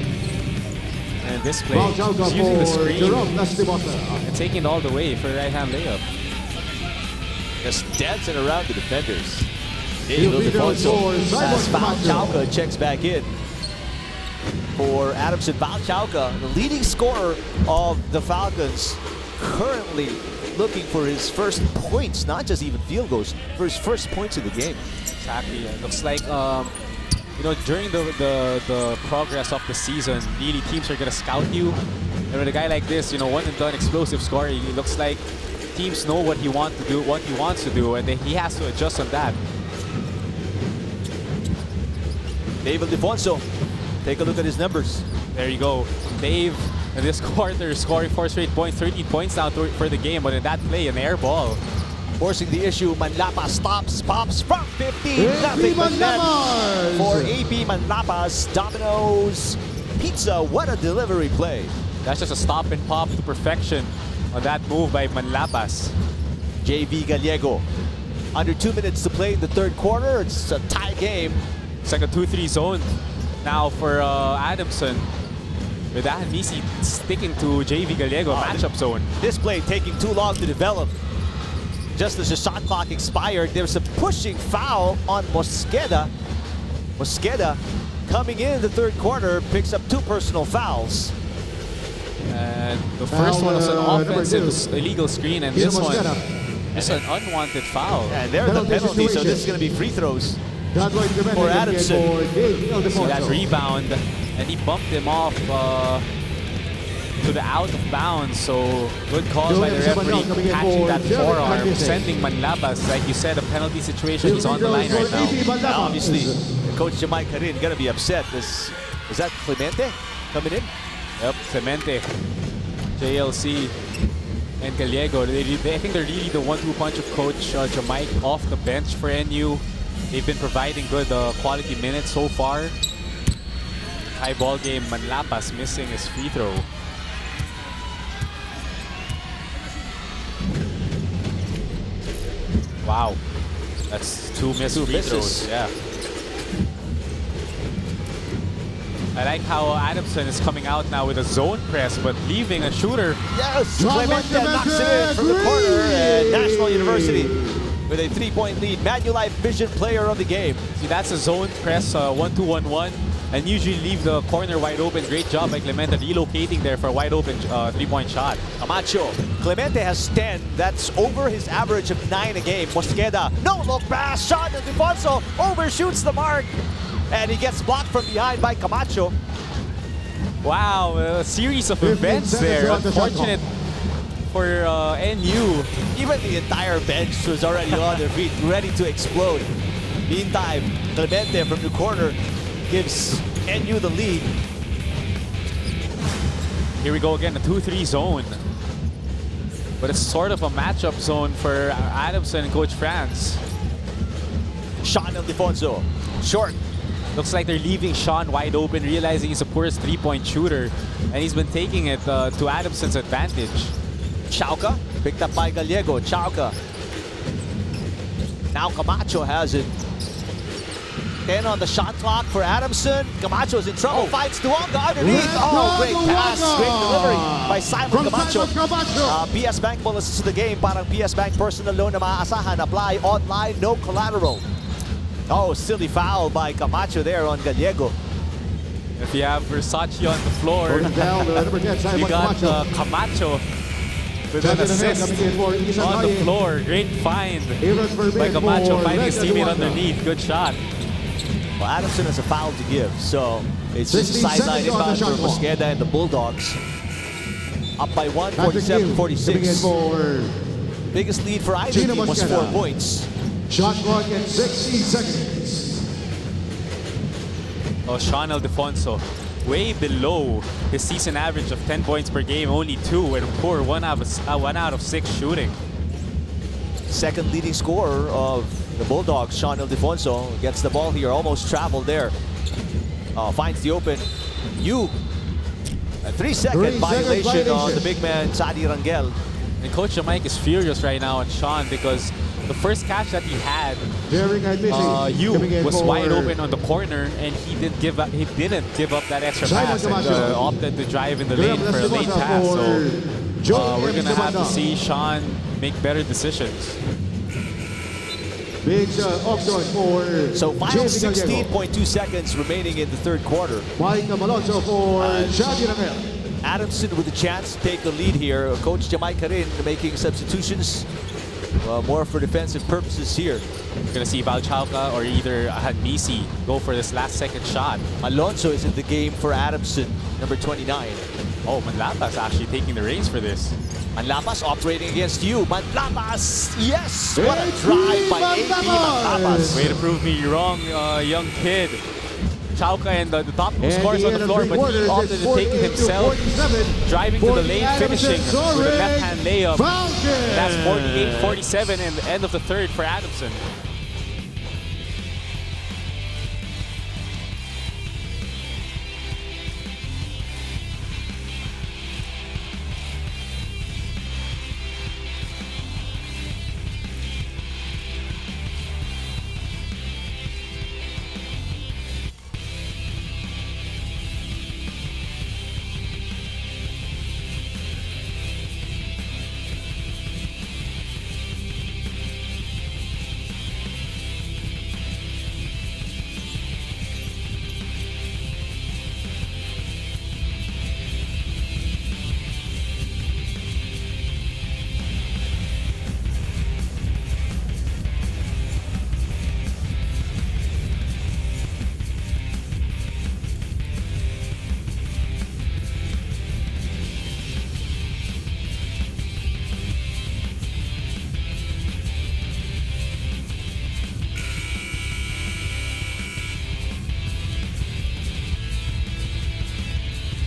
And this play, Valchauca he's using the for screen Jerome Lastimosa. and taking it all the way for a right-hand layup. Just dancing around the defenders. He'll be those Ildefonso scores. as Simon Valchauca checks back in. For Adamson, Valchauca, the leading scorer of the Falcons, currently looking for his first points, not just even field goals, for his first points of the game. Exactly. It looks like you know, during the progress of the season, really teams are gonna scout you. And with a guy like this, you know, one and done explosive scorer, it looks like teams know what he wants to do, and then he has to adjust on that. Dave Ildefonso, take a look at his numbers. There you go. Dave, in this quarter, scoring 4 straight points, 13 points now for the game, but in that play, an air ball. Forcing the issue, Manlapas stops, pops from 50, nothing but net Manlapas. for AP Manlapas. Domino's Pizza, what a delivery play. That's just a stop and pop to perfection on that move by Manlapas. JV Gallego. Under 2 minutes to play in the third quarter. It's a tie game. It's like a 2-3 zone now for Adamson. With that, Nisi sticking to JV Gallego, matchup zone. This play taking too long to develop. Just as the shot clock expired, there's a pushing foul on Mosqueda. Mosqueda coming in the third quarter picks up 2 personal fouls. And the first one was an number offensive 2. illegal screen, and He's this one Mosqueda. is an unwanted foul. And there's the Penalty penalty, so situation. this is going to be free throws. That way to For Adamson. See that rebound, and he bumped him off to the out of bounds. So good call by the referee, catching that forearm, sending Manlapas. Like you said, a penalty situation. He's on the line right now. Now, obviously, Coach Jamai Karin going to be upset. Is that Clemente coming in? Yep, Clemente, JLC, and Gallego. I think they're really the 1-2 punch of Coach Jamaica off the bench for NU. They've been providing good quality minutes so far. High ball game, Manlapas missing his free throw. Wow, that's 2 missed free misses. throws. Yeah. I like how Adamson is coming out now with a zone press, but leaving a shooter. Yes, Clemente knocks it in from the corner at National University with a 3-point lead. Manulife Vision player of the game. See, that's a zone press, 1-2-1-1, and usually leave the corner wide open. Great job by Clemente relocating there for a wide open 3-point shot. Camacho. Clemente has 10. That's over his average of 9 a game. Mosqueda, no look pass. Shot of Ildefonso overshoots the mark. And he gets blocked from behind by Camacho. Wow, a series of events there. Unfortunate for NU. Even the entire bench was already on their feet, ready to explode. Meantime, Clemente from the corner gives NU the lead. Here we go again, a 2-3 zone. But it's sort of a matchup zone for Adamson and Coach Franz. Sean Ildefonso, short. Looks like they're leaving Sean wide open, realizing he's the poorest 3-point shooter. And he's been taking it to Adamson's advantage. Chauca, picked up by Gallego. Chauca. Now Camacho has it. 10 on the shot clock for Adamson. Camacho's in trouble. Fights Duonga underneath. Oh, great pass. Great delivery by Simon Camacho. PS Bank will assist the game. Parang PS Bank personal loan na maaasahan. Apply online, no collateral. Oh, silly foul by Camacho there on Gallego. If you have Versace on the floor, you got Camacho with an assist on the floor. Great find by Camacho, finding his teammate underneath. Good shot. Well, Adamson has a foul to give, so it's just a sideline inbound for Mosqueda and the Bulldogs. Up by 1, 47-46. Biggest lead for either team was 4 points. Shot clock at 16 seconds. Oh, Sean Ildefonso way below his season average of 10 points per game, only 2, and poor 1 out of 6 shooting. Second leading scorer of the Bulldogs, Sean Ildefonso, gets the ball here, almost traveled there. Finds the open. A 3-second violation on the big man, Sadi Rangel. And Coach Jamaic is furious right now on Sean because the first catch that he had, Yu was wide open on the corner, and he didn't give up that extra pass and opted to drive in the lane for a late pass. So we're gonna have to see Sean make better decisions. Big option for So final 16.2 seconds remaining in the third quarter. Mike Malonzo for Shadi Rangel. Adamson with a chance to take the lead here. Coach Jamaica rin making substitutions, more for defensive purposes here. We're gonna see Val Chauca or either Hanmisi go for this last second shot. Alonso is in the game for Adamson, number 29. Oh, Manlapas actually taking the reins for this. Manlapas operating against you. Manlapas, yes! What a drive by AB Manlapas. Way to prove me wrong, young kid. Chauca and the top two scores on the floor, but he opted to take it himself, driving to the lane, finishing with a left-hand layup. That's 48-47 in the end of the third for Adamson.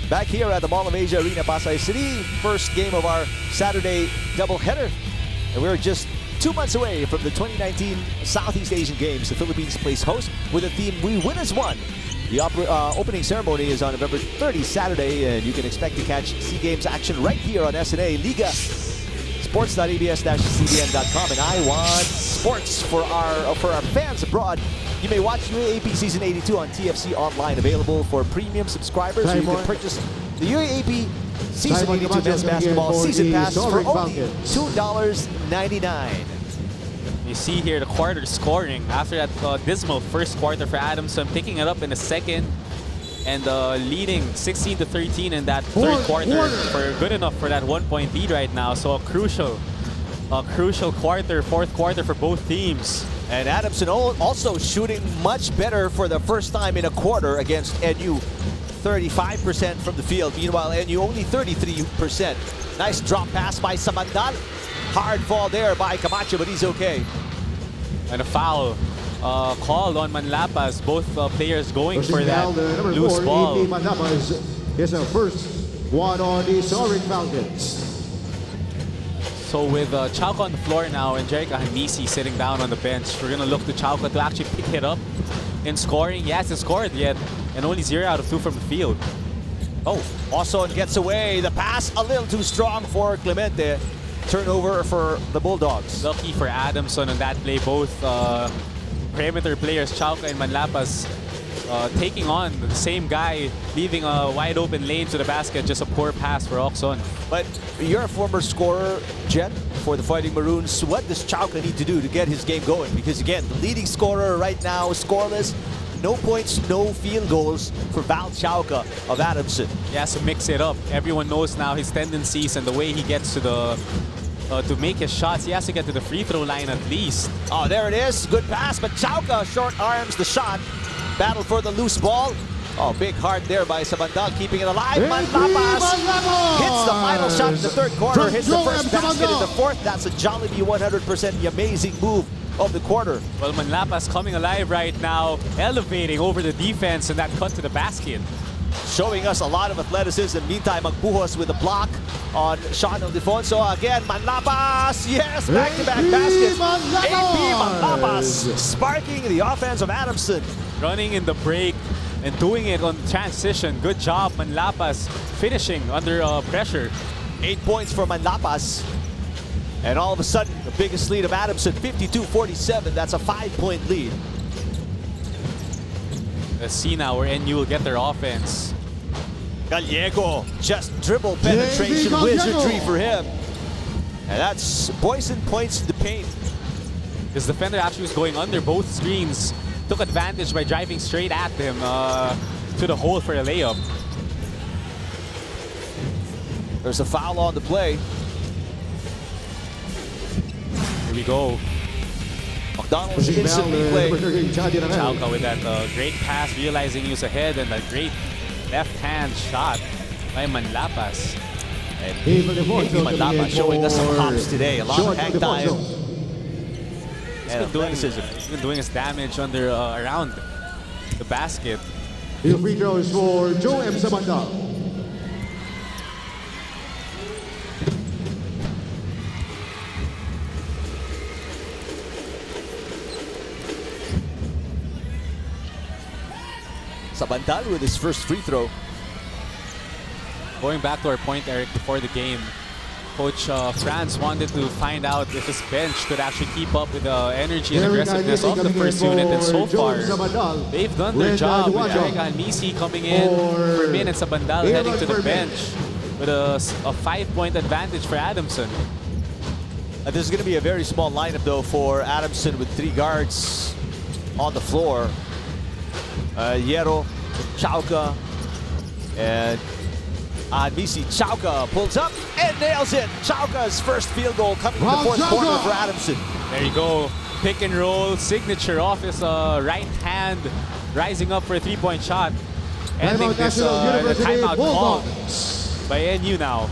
Back here at the Mall of Asia Arena, Pasay City. First game of our Saturday doubleheader. And we're just 2 months away from the 2019 Southeast Asian Games. The Philippines plays host with the theme We Win as One. The opening ceremony is on November 30, Saturday, and you can expect to catch SEA Games action right here on SNA Liga. Sports.abs-cbn.com. And I want sports for our fans abroad. You may watch UAAP Season 82 on TFC Online, available for premium subscribers. So you can purchase the UAAP Season 82 Men's Basketball Season Pass for only $2.99. You see here the quarter scoring after that dismal first quarter for Adamson, picking it up in the second and leading 16-13 in that third quarter for good enough for that 1-point lead right now. So a crucial quarter, fourth quarter for both teams. And Adamson also shooting much better for the first time in a quarter against NU. 35% from the field. Meanwhile, NU only 33%. Nice drop pass by Samandal. Hard fall there by Camacho, but he's okay. And a foul called on Manlapas. Both players going for that loose ball. Manlapas is a first one on the Soaring Falcons. So with Chauca on the floor now and Jerica Hanmisi sitting down on the bench, we're going to look to Chauca to actually pick it up in scoring. He hasn't scored yet, and only 0 out of 2 from the field. Oh, Oson gets away. The pass a little too strong for Clemente. Turnover for the Bulldogs. Lucky for Adamson on that play. Both perimeter players, Chauca and Manlapas, taking on the same guy, leaving a wide open lane to the basket. Just a poor pass for Oxon. But you're a former scorer, Jet, for the Fighting Maroons. What does Chauca need to do to get his game going? Because again, the leading scorer right now, scoreless. No points, no field goals for Val Chauca of Adamson. He has to mix it up. Everyone knows now his tendencies and the way he gets to the to make his shots. He has to get to the free throw line at least. Oh, there it is. Good pass, but Chauca short arms the shot. Battle for the loose ball. Oh, big heart there by Sabandal, keeping it alive. Manlapas hits the final shot in the third quarter. Hits the first basket in the fourth. That's a Jollibee 100%, the amazing move of the quarter. Well, Manlapas coming alive right now, elevating over the defense and that cut to the basket. showing us a lot of athleticism. Meantime, Magbuhos with a block on Sean Ildefonso. Again, Manlapas, yes, back-to-back baskets. AB Manlapas sparking the offense of Adamson. Running in the break and doing it on transition. Good job, Manlapas, finishing under pressure. 8 points for Manlapas. And all of a sudden, the biggest lead of Adamson, 52-47. That's a 5-point lead. Let's see now where NU will get their offense. Gallego, just dribble penetration wizardry for him. And that's poison points to the paint. This defender actually was going under both screens. Took advantage by driving straight at him to the hole for a layup. There's a foul on the play. Here we go. McDonald's instant replay. Chauca with that great pass, realizing he was ahead, and a great left-hand shot by Manlapas. And Manlapas showing us some hops today. A lot of hang time. He's been doing his damage under around the basket. The free throws for Joe M. Sabanda. Sabandal with his first free throw. Going back to our point, Eric, before the game, Coach Franz wanted to find out if his bench could actually keep up with the energy and aggressiveness of the first unit, and so far, they've done their job with Eric Almisi coming in for Min and Sabandal heading to the bench with a 5-point advantage for Adamson. This is going to be a very small lineup, though, for Adamson with 3 guards on the floor. Yero, Chauca, and Misi. Chauca pulls up and nails it. Chauca's first field goal coming in the fourth quarter for Adamson. There you go. Pick and roll signature off his right hand, rising up for a 3-point shot. Ending this the timeout called by NU now.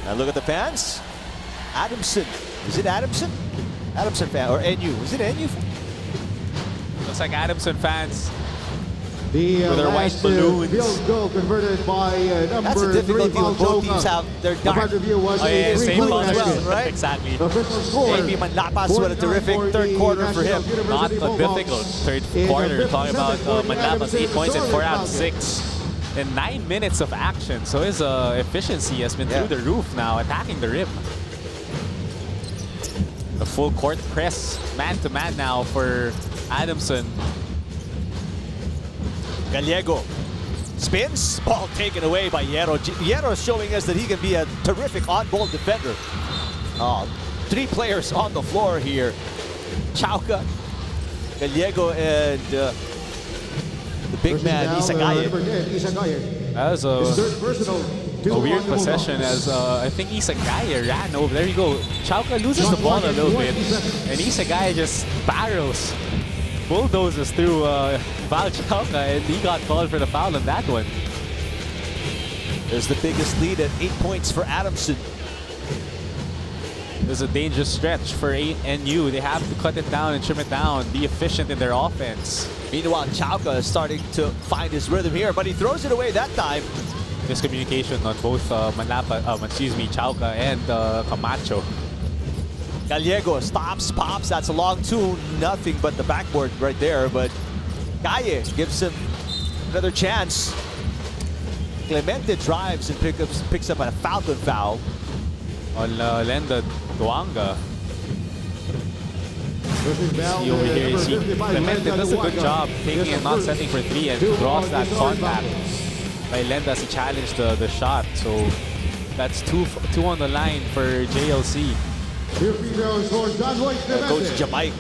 And look at the fans. Adamson. Is it Adamson? Adamson fan or NU? Is it NU? Looks like Adamson fans The with their white balloons. field goal converted by number That's a difficulty 3, when both teams have their The dark. review was a Same three-point colors. basket. right? Exactly. The official score. AB Manlapas with a terrific third quarter for him. Not a difficult third quarter. Talking about Manlapas, 8 points and 4 out of 6 in 9 minutes of action. So his efficiency has been through the roof now, attacking the rim. The full court press, man-to-man now for Adamson. Gallego spins, ball taken away by Yero. Yero showing us that he can be a terrific on-ball defender. 3 players on the floor here. Chauca, Gallego, and the big man, Isagaye. That was a weird possession as I think Isagaye ran over. There you go. Chauca loses the ball a little bit, and Isagaye just barrels, bulldozes through Val Chauca, and he got called for the foul on that one. There's the biggest lead at 8 points for Adamson. There's a dangerous stretch for NU. They have to cut it down and trim it down, be efficient in their offense. Meanwhile, Chauca is starting to find his rhythm here, but he throws it away that time. miscommunication on both Chauca and Camacho. Gallego stops, pops. That's a long two. Nothing but the backboard right there. But Gaye gives him another chance. Clemente drives and picks up a Falcon foul On Lenda Duanga. See over here, you see Clemente does a good job taking and not setting for three and draws that contact by Lenda as he challenged the shot. So that's two on the line for JLC. Coach Jamaica.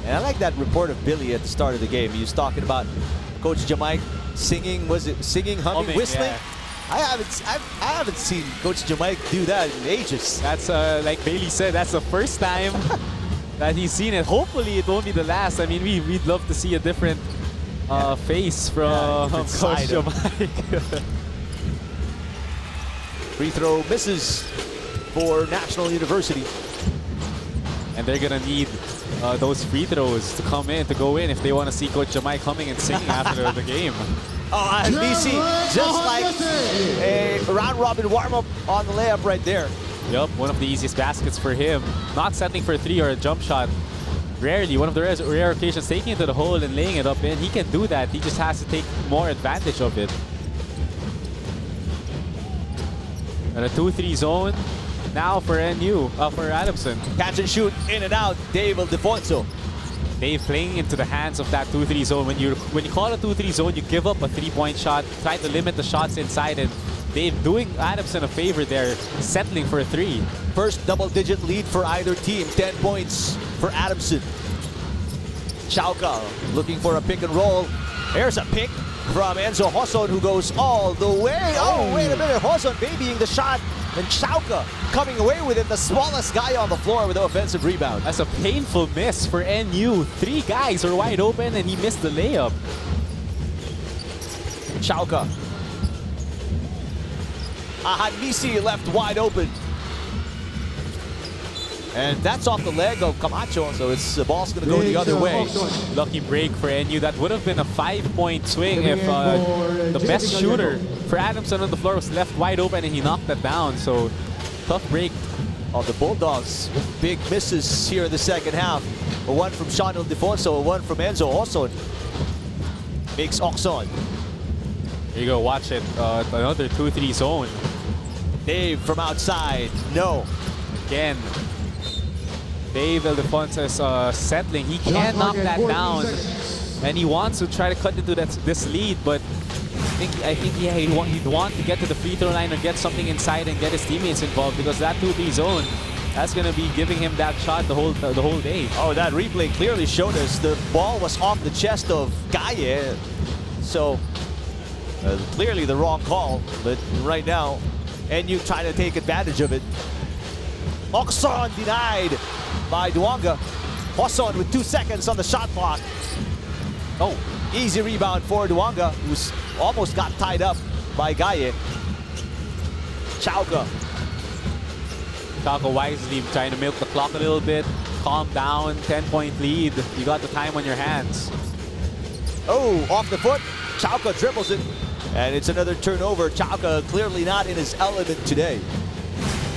And I like that report of Billy at the start of the game. He was talking about Coach Jamaica singing, was it singing, humming, whistling? Yeah. I haven't seen Coach Jamaica do that in ages. That's like Bailey said, that's the first time that he's seen it. Hopefully it won't be the last. I mean, we'd love to see a different face from Coach Jamaica. Free throw misses for National University. And they're gonna need those free throws to come in, to go in, if they want to see Coach Jamaica coming and singing after the game. Oh, and BC, just like a round-robin warm-up on the layup right there. Yup, one of the easiest baskets for him. Not settling for a three or a jump shot. Rarely, one of the rare occasions, taking it to the hole and laying it up in. He can do that. He just has to take more advantage of it. And a 2-3 zone now for NU, for Adamson. Catch and shoot, in and out, Dave Ildefonso. Dave playing into the hands of that 2-3 zone. When you call a 2-3 zone, you give up a three-point shot, try to limit the shots inside, and Dave doing Adamson a favor there, settling for a three. First double-digit lead for either team, 10 points for Adamson. Chauca looking for a pick and roll. Here's a pick from Enzo Hoson, who goes all the way. Oh, wait a minute, Hoson babying the shot, and Chauca coming away with it, the smallest guy on the floor with the offensive rebound. That's a painful miss for NU. Three guys are wide open and he missed the layup. Chauca. Ahadmisi left wide open. And that's off the leg of Camacho, so the ball's going to go the other way. Lucky break for NU. That would have been a 5-point swing if the best shooter for Adamson on the floor was left wide open and he knocked that down. So tough break. On the Bulldogs, big misses here in the second half. A one from Sean Ildefonso, a one from Enzo Oxon. Makes Oxon. There you go, watch it. Another 2-3 zone. Dave from outside, no. Again, Dave Ildefonso is settling. He can knock that down, and he wants to try to cut into this lead, but I think he'd want to get to the free throw line or get something inside and get his teammates involved, because that 2-3 zone, that's going to be giving him that shot the whole day. Oh, that replay clearly showed us the ball was off the chest of Gaye, so clearly the wrong call. But right now, NU trying to take advantage of it. Oxon denied by Duanga. Hoson with 2 seconds on the shot clock. Oh, easy rebound for Duanga, who's almost got tied up by Gaye. Chauca. Chauca wisely trying to milk the clock a little bit. Calm down, 10-point lead. You got the time on your hands. Oh, off the foot. Chauca dribbles it. And it's another turnover. Chauca clearly not in his element today.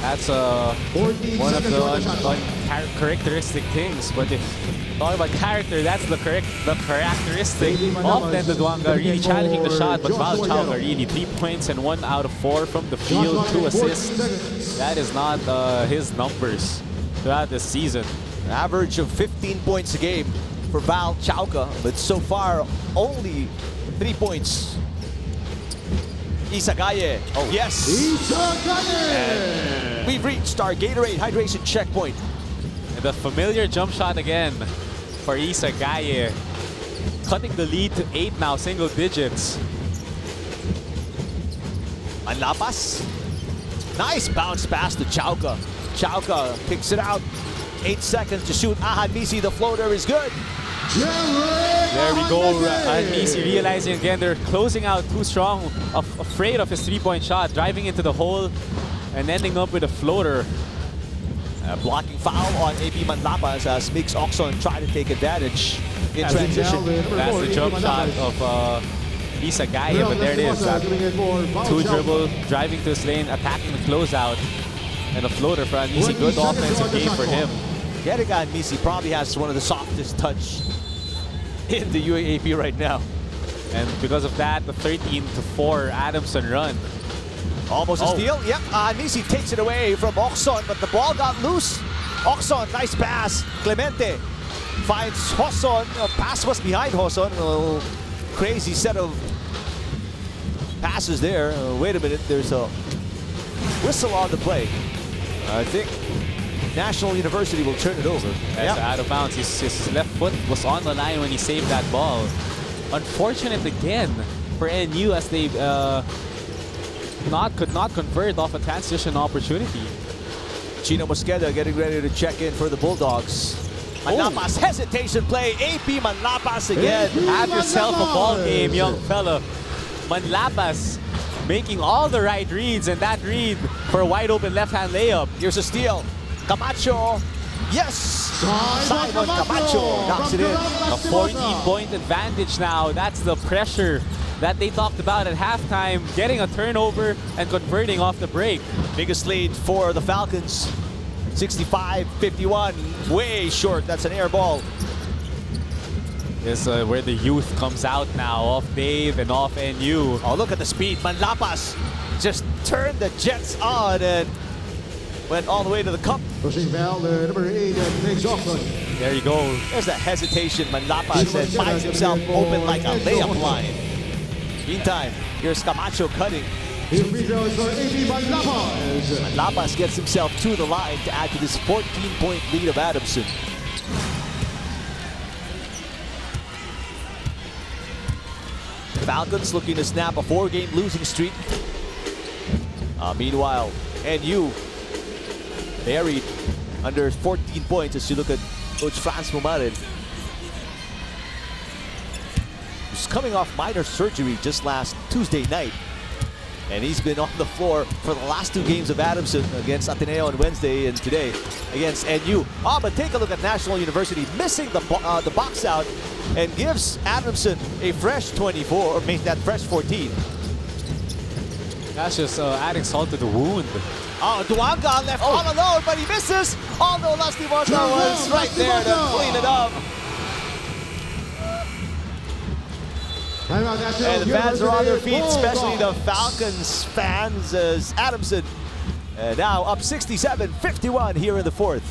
That's one of the uncharacteristic things. But if talking about character, that's the characteristic of Lenda Duanga, really challenging the shot. But Val Chauca really 3 points and 1 out of 4 from the field, 2 assists. That is not his numbers throughout this season. An average of 15 points a game for Val Chauca, but so far only 3 points. Isagaye. Oh, yes. And we've reached our Gatorade hydration checkpoint. And the familiar jump shot again for Isagaye. Cutting the lead to 8 now, single digits. Manlapas. Nice bounce pass to Chauca. Chauca picks it out. 8 seconds to shoot. Ahadmisi, the floater is good. There we go. Ahadmisi realizing again they're closing out too strong, afraid of his 3-point shot, driving into the hole and ending up with a floater. A blocking foul on AP Manlapas as Mix Oxon try to take advantage in transition. That's the jump shot of He's a guy, but there it is. Two dribble, driving to his lane, attacking the closeout. And a floater for an easy, good offensive game for him. Gerigan Misi probably has one of the softest touch in the UAAP right now. And because of that, the 13-4 Adamson run. Almost a steal. Yep, Nisi takes it away from Oxon, but the ball got loose. Oxon, nice pass. Clemente finds Hoson. Pass was behind Hoson. A crazy set of passes there. Wait a minute, there's a whistle on the play. I think National University will turn it over. That's out of bounds. His left foot was on the line when he saved that ball. Unfortunate again for NU as they could not convert off a transition opportunity. Chino Mosqueda getting ready to check in for the Bulldogs. Manlapas, hesitation play. AP Manlapas again. Have yourself a ball game, young fella. Manlapas making all the right reads, and that read for a wide open left-hand layup. Here's a steal. Camacho. Yes! Simon Camacho knocks it in. A 14-point advantage now. That's the pressure that they talked about at halftime. Getting a turnover and converting off the break. Biggest lead for the Falcons. 65-51. Way short. That's an air ball. This is where the youth comes out now. Off Dave and off NU. Oh, look at the speed. Manlapas just turned the Jets on and went all the way to the cup. Pushing foul, number 8, Nick Johnson. There you go. There's that hesitation. Manlapas and finds himself open like a layup line. Meantime, here's Camacho cutting. Manlapas gets himself to the line to add to this 14-point lead of Adamson. Falcons looking to snap a 4-game losing streak. Meanwhile, NU buried under 14 points as you look at Coach Franz Mumarin, who's coming off minor surgery just last Tuesday night. And he's been on the floor for the last 2 games of Adamson against Ateneo on Wednesday and today against NU. But take a look at National University missing the box out and gives Adamson a fresh 24, or make that fresh 14. That's just adding salt to the wound. Duanga left all alone, but he misses. Although Lastimosa was right there to clean it up. And the fans are on their feet, especially the Falcons fans, as Adamson now up 67-51 here in the 4th.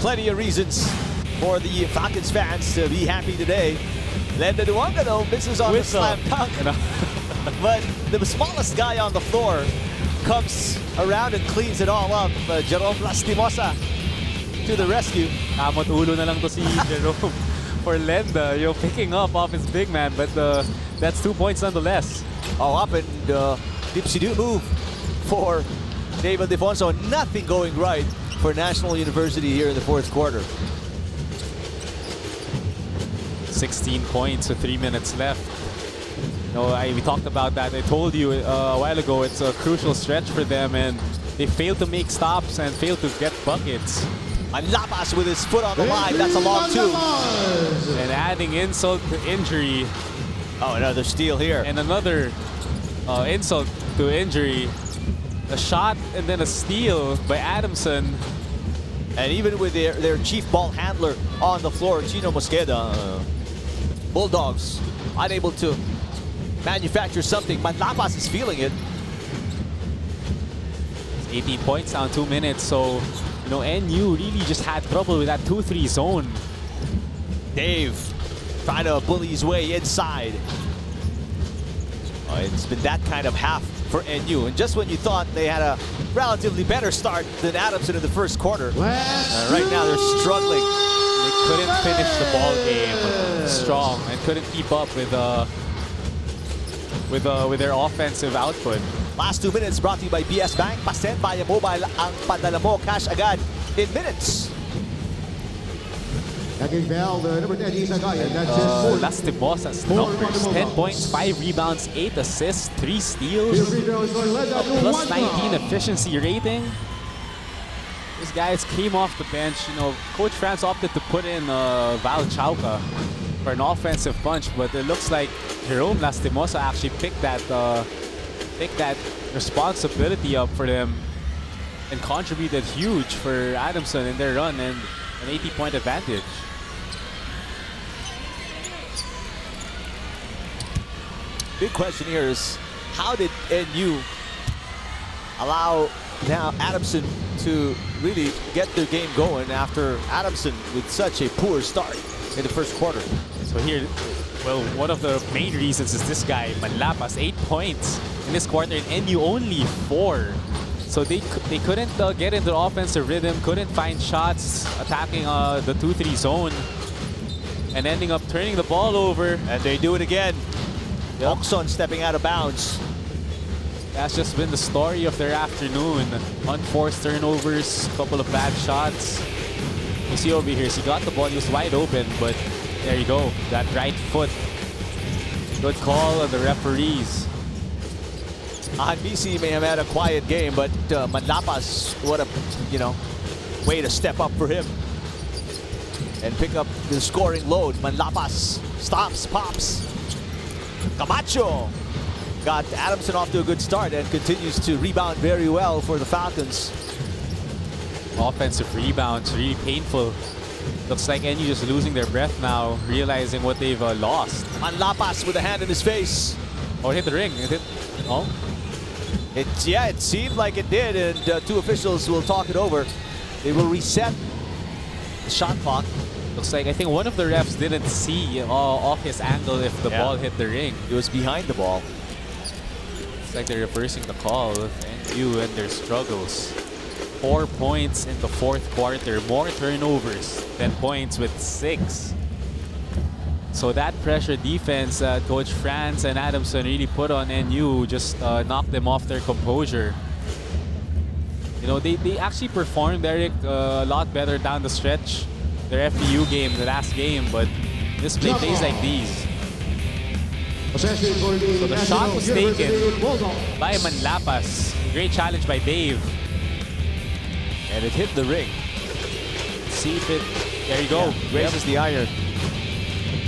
Plenty of reasons for the Falcons fans to be happy today. Lenda Duanga, though, misses on the slam dunk. But the smallest guy on the floor comes around and cleans it all up. Jerome Lastimosa to the rescue. Kamot ulo na lang to si Jerome for Lenda. You're picking up off his big man, but that's 2 points nonetheless. Up and dipsy-do move for David Defonso. Nothing going right for National University here in the 4th quarter. 16 points with 3 minutes left. We talked about that. I told you a while ago, it's a crucial stretch for them, and they failed to make stops and failed to get buckets. Manlapas with his foot on the line. That's a long two. And adding insult to injury. Oh, another steal here. And another insult to injury. A shot and then a steal by Adamson. And even with their chief ball handler on the floor, Chino Mosqueda, Bulldogs unable to manufacture something. Manlapas is feeling it. 18 points down 2 minutes, so you know NU really just had trouble with that 2-3 zone. Dave trying to bully his way inside. It's been that kind of half for NU, and just when you thought they had a relatively better start than Adamson in the first quarter, right now they're struggling. They couldn't finish the ball game strong and couldn't keep up with their offensive output. Last 2 minutes brought to you by BS Bank. Pasend via mobile ang padala mo cash agad in minutes. Taking foul, the number 10, Isagaya. That's his fourth. Lastimosa's numbers: 10 points, 5 rebounds, 8 assists, 3 steals, a plus 19 efficiency rating. These guys came off the bench. You know, Coach Franz opted to put in Val Chauca for an offensive punch, but it looks like Jerome Lastimosa actually picked that responsibility up for them and contributed huge for Adamson in their run and an 80-point advantage. Big question here is, how did NU allow now Adamson to really get their game going after Adamson with such a poor start in the first quarter? So here, well, one of the main reasons is this guy, Manlapas, 8 points in this quarter, and NU only 4. So they couldn't get into the offensive rhythm, couldn't find shots, attacking the 2-3 zone, and ending up turning the ball over. And they do it again. Oxon stepping out of bounds. That's just been the story of their afternoon. Unforced turnovers, couple of bad shots. You see over here, he got the ball, he was wide open, but there you go, that right foot. Good call on the referees. BC may have had a quiet game, but Manlapas, what a way to step up for him and pick up the scoring load. Manlapas stops, pops. Camacho got Adamson off to a good start and continues to rebound very well for the Falcons. Offensive rebounds, really painful. Looks like NU just losing their breath now, realizing what they've lost. Manlapas with a hand in his face. Oh, it hit the ring. It hit. Oh. It seemed like it did, and two officials will talk it over. They will reset the shot clock. Looks like I think one of the refs didn't see off his angle if the ball hit the ring. It was behind the ball. It's like they're reversing the call. NU and their struggles. 4 points in the fourth quarter. More turnovers than points with 6. So that pressure defense Coach Franz and Adamson really put on NU just knocked them off their composure. You know, they actually performed, Eric, a lot better down the stretch. Their FPU game, the last game, but this play plays like these. So the shot was taken by Manlapas. Great challenge by Dave. And it hit the ring. See if it, there you go. Raises the iron.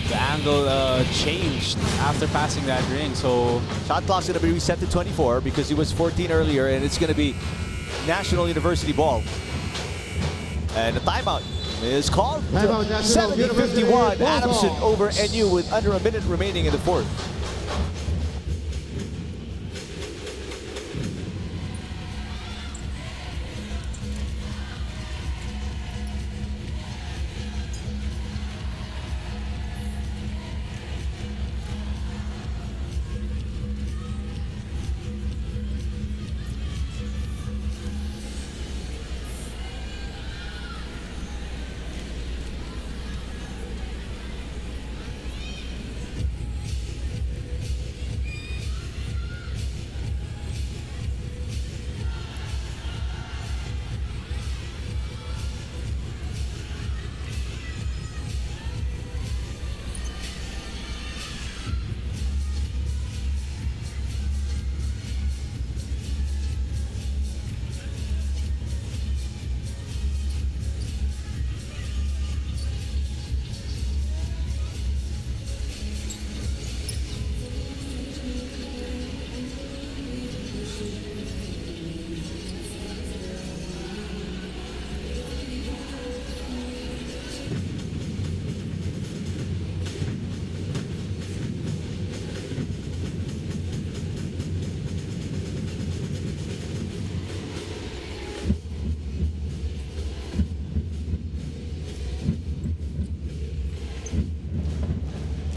The angle changed after passing that ring, so... Shot clock's gonna be reset to 24 because he was 14 earlier, and it's gonna be National University ball. And the timeout is called. 70-51, Adamson over NU with under a minute remaining in the fourth.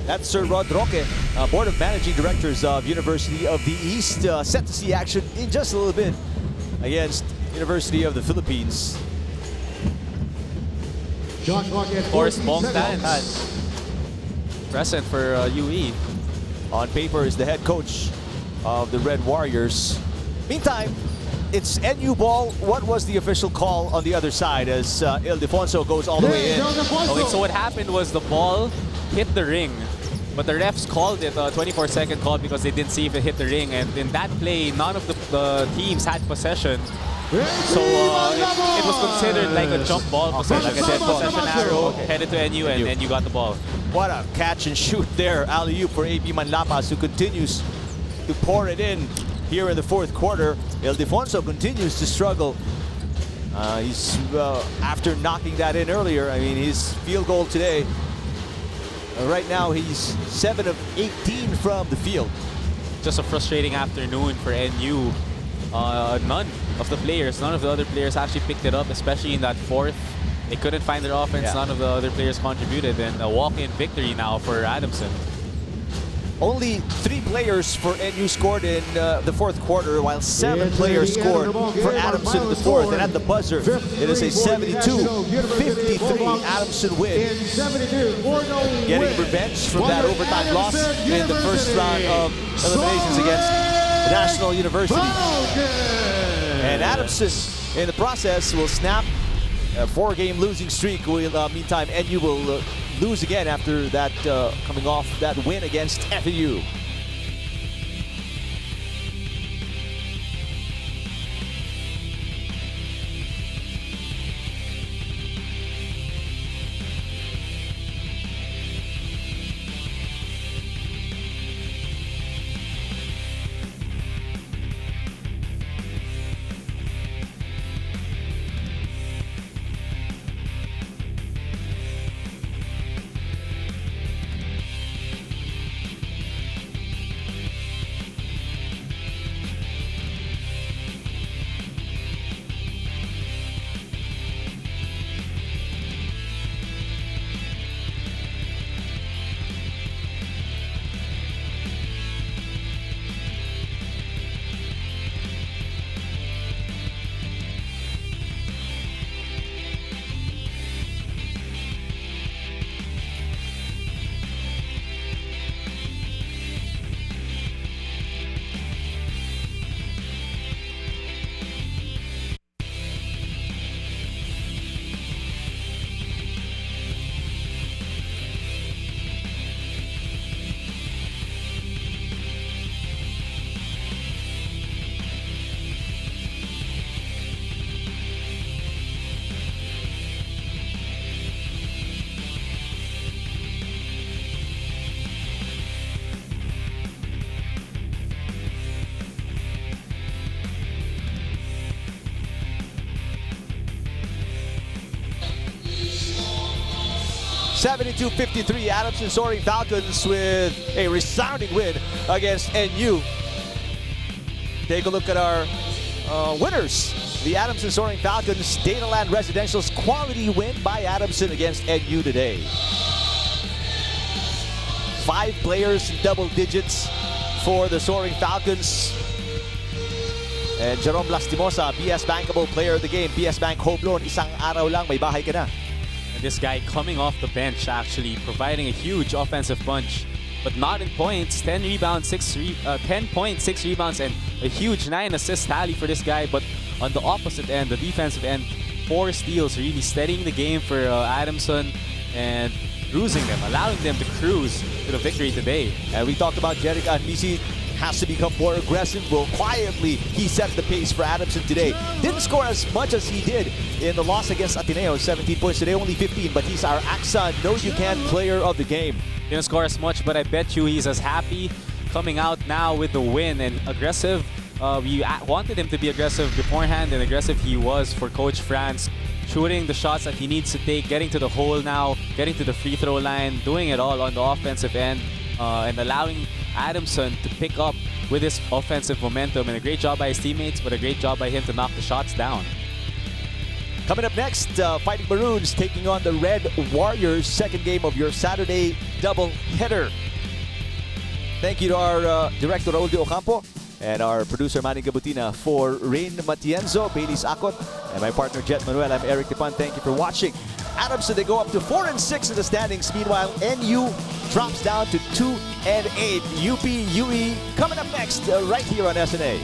That's Sir Rod Roque, Board of Managing Directors of University of the East, set to see action in just a little bit against University of the Philippines. Of course, Bong Tan present for UE. On paper is the head coach of the Red Warriors. Meantime, it's NU ball. What was the official call on the other side as Ildefonso goes all the way in? Okay, so what happened was the ball hit the ring, but the refs called it a 24-second call because they didn't see if it hit the ring. And in that play, none of the teams had possession. So it was considered like a jump ball possession. Like I said, possession arrow headed to NU and NU got the ball. What a catch and shoot there. Alley-oop for AP Manlapas, who continues to pour it in here in the fourth quarter. Ildefonso continues to struggle. He's after knocking that in earlier. I mean, his field goal today. Right now, he's 7 of 18 from the field. Just a frustrating afternoon for NU. None of the other players actually picked it up, especially in that fourth. They couldn't find their offense. Yeah. None of the other players contributed, and a walk-in victory now for Adamson. Only 3 players for NU scored in the fourth quarter, while 7 players scored for Adamson in the fourth. And at the buzzer, it is a 72-53 Adamson win. Getting revenge from that overtime loss in the first round of eliminations against National University. And Adamson, in the process, will snap a 4-game losing streak. Meantime, NU will lose again after that, coming off that win against FAU. (72-53) Adamson Soaring Falcons with a resounding win against NU. Take a look at our winners. The Adamson Soaring Falcons, Dataland Residential's quality win by Adamson against NU today. 5 players in double digits for the Soaring Falcons. And Jerome Lastimosa, BS Bankable Player of the Game. BS Bank Home Loan, isang araw lang, may bahay ka na. This guy coming off the bench, actually providing a huge offensive punch, but not in points. 10 rebounds, 10 points, 6 rebounds, and a huge 9 assist tally for this guy. But on the opposite end, the defensive end, 4 steals, really steadying the game for Adamson and cruising them, allowing them to cruise to the victory today. And we talked about Jerica and Misi has to become more aggressive. Well, quietly, he set the pace for Adamson today. Didn't score as much as he did in the loss against Ateneo. 17 points today, only 15, but he's our Aksan know-you-can player of the game. Didn't score as much, but I bet you he's as happy coming out now with the win and aggressive. We wanted him to be aggressive beforehand, and aggressive he was for Coach Franz. Shooting the shots that he needs to take, getting to the hole now, getting to the free throw line, doing it all on the offensive end, and allowing Adamson to pick up with his offensive momentum. And a great job by his teammates, but a great job by him to knock the shots down. Coming up next, Fighting Maroons taking on the Red Warriors. Second game of your Saturday doubleheader. Thank you to our director Raul de Ocampo and our producer Manny Gabutina. For Rain Matienzo, Bailey's Akot, and my partner Jet Manuel, I'm Eric Tipan. Thank you for watching. Adamson, they go up to 4-6 in the standings. Meanwhile, NU drops down to 2-8. UP, UE coming up next right here on SNA.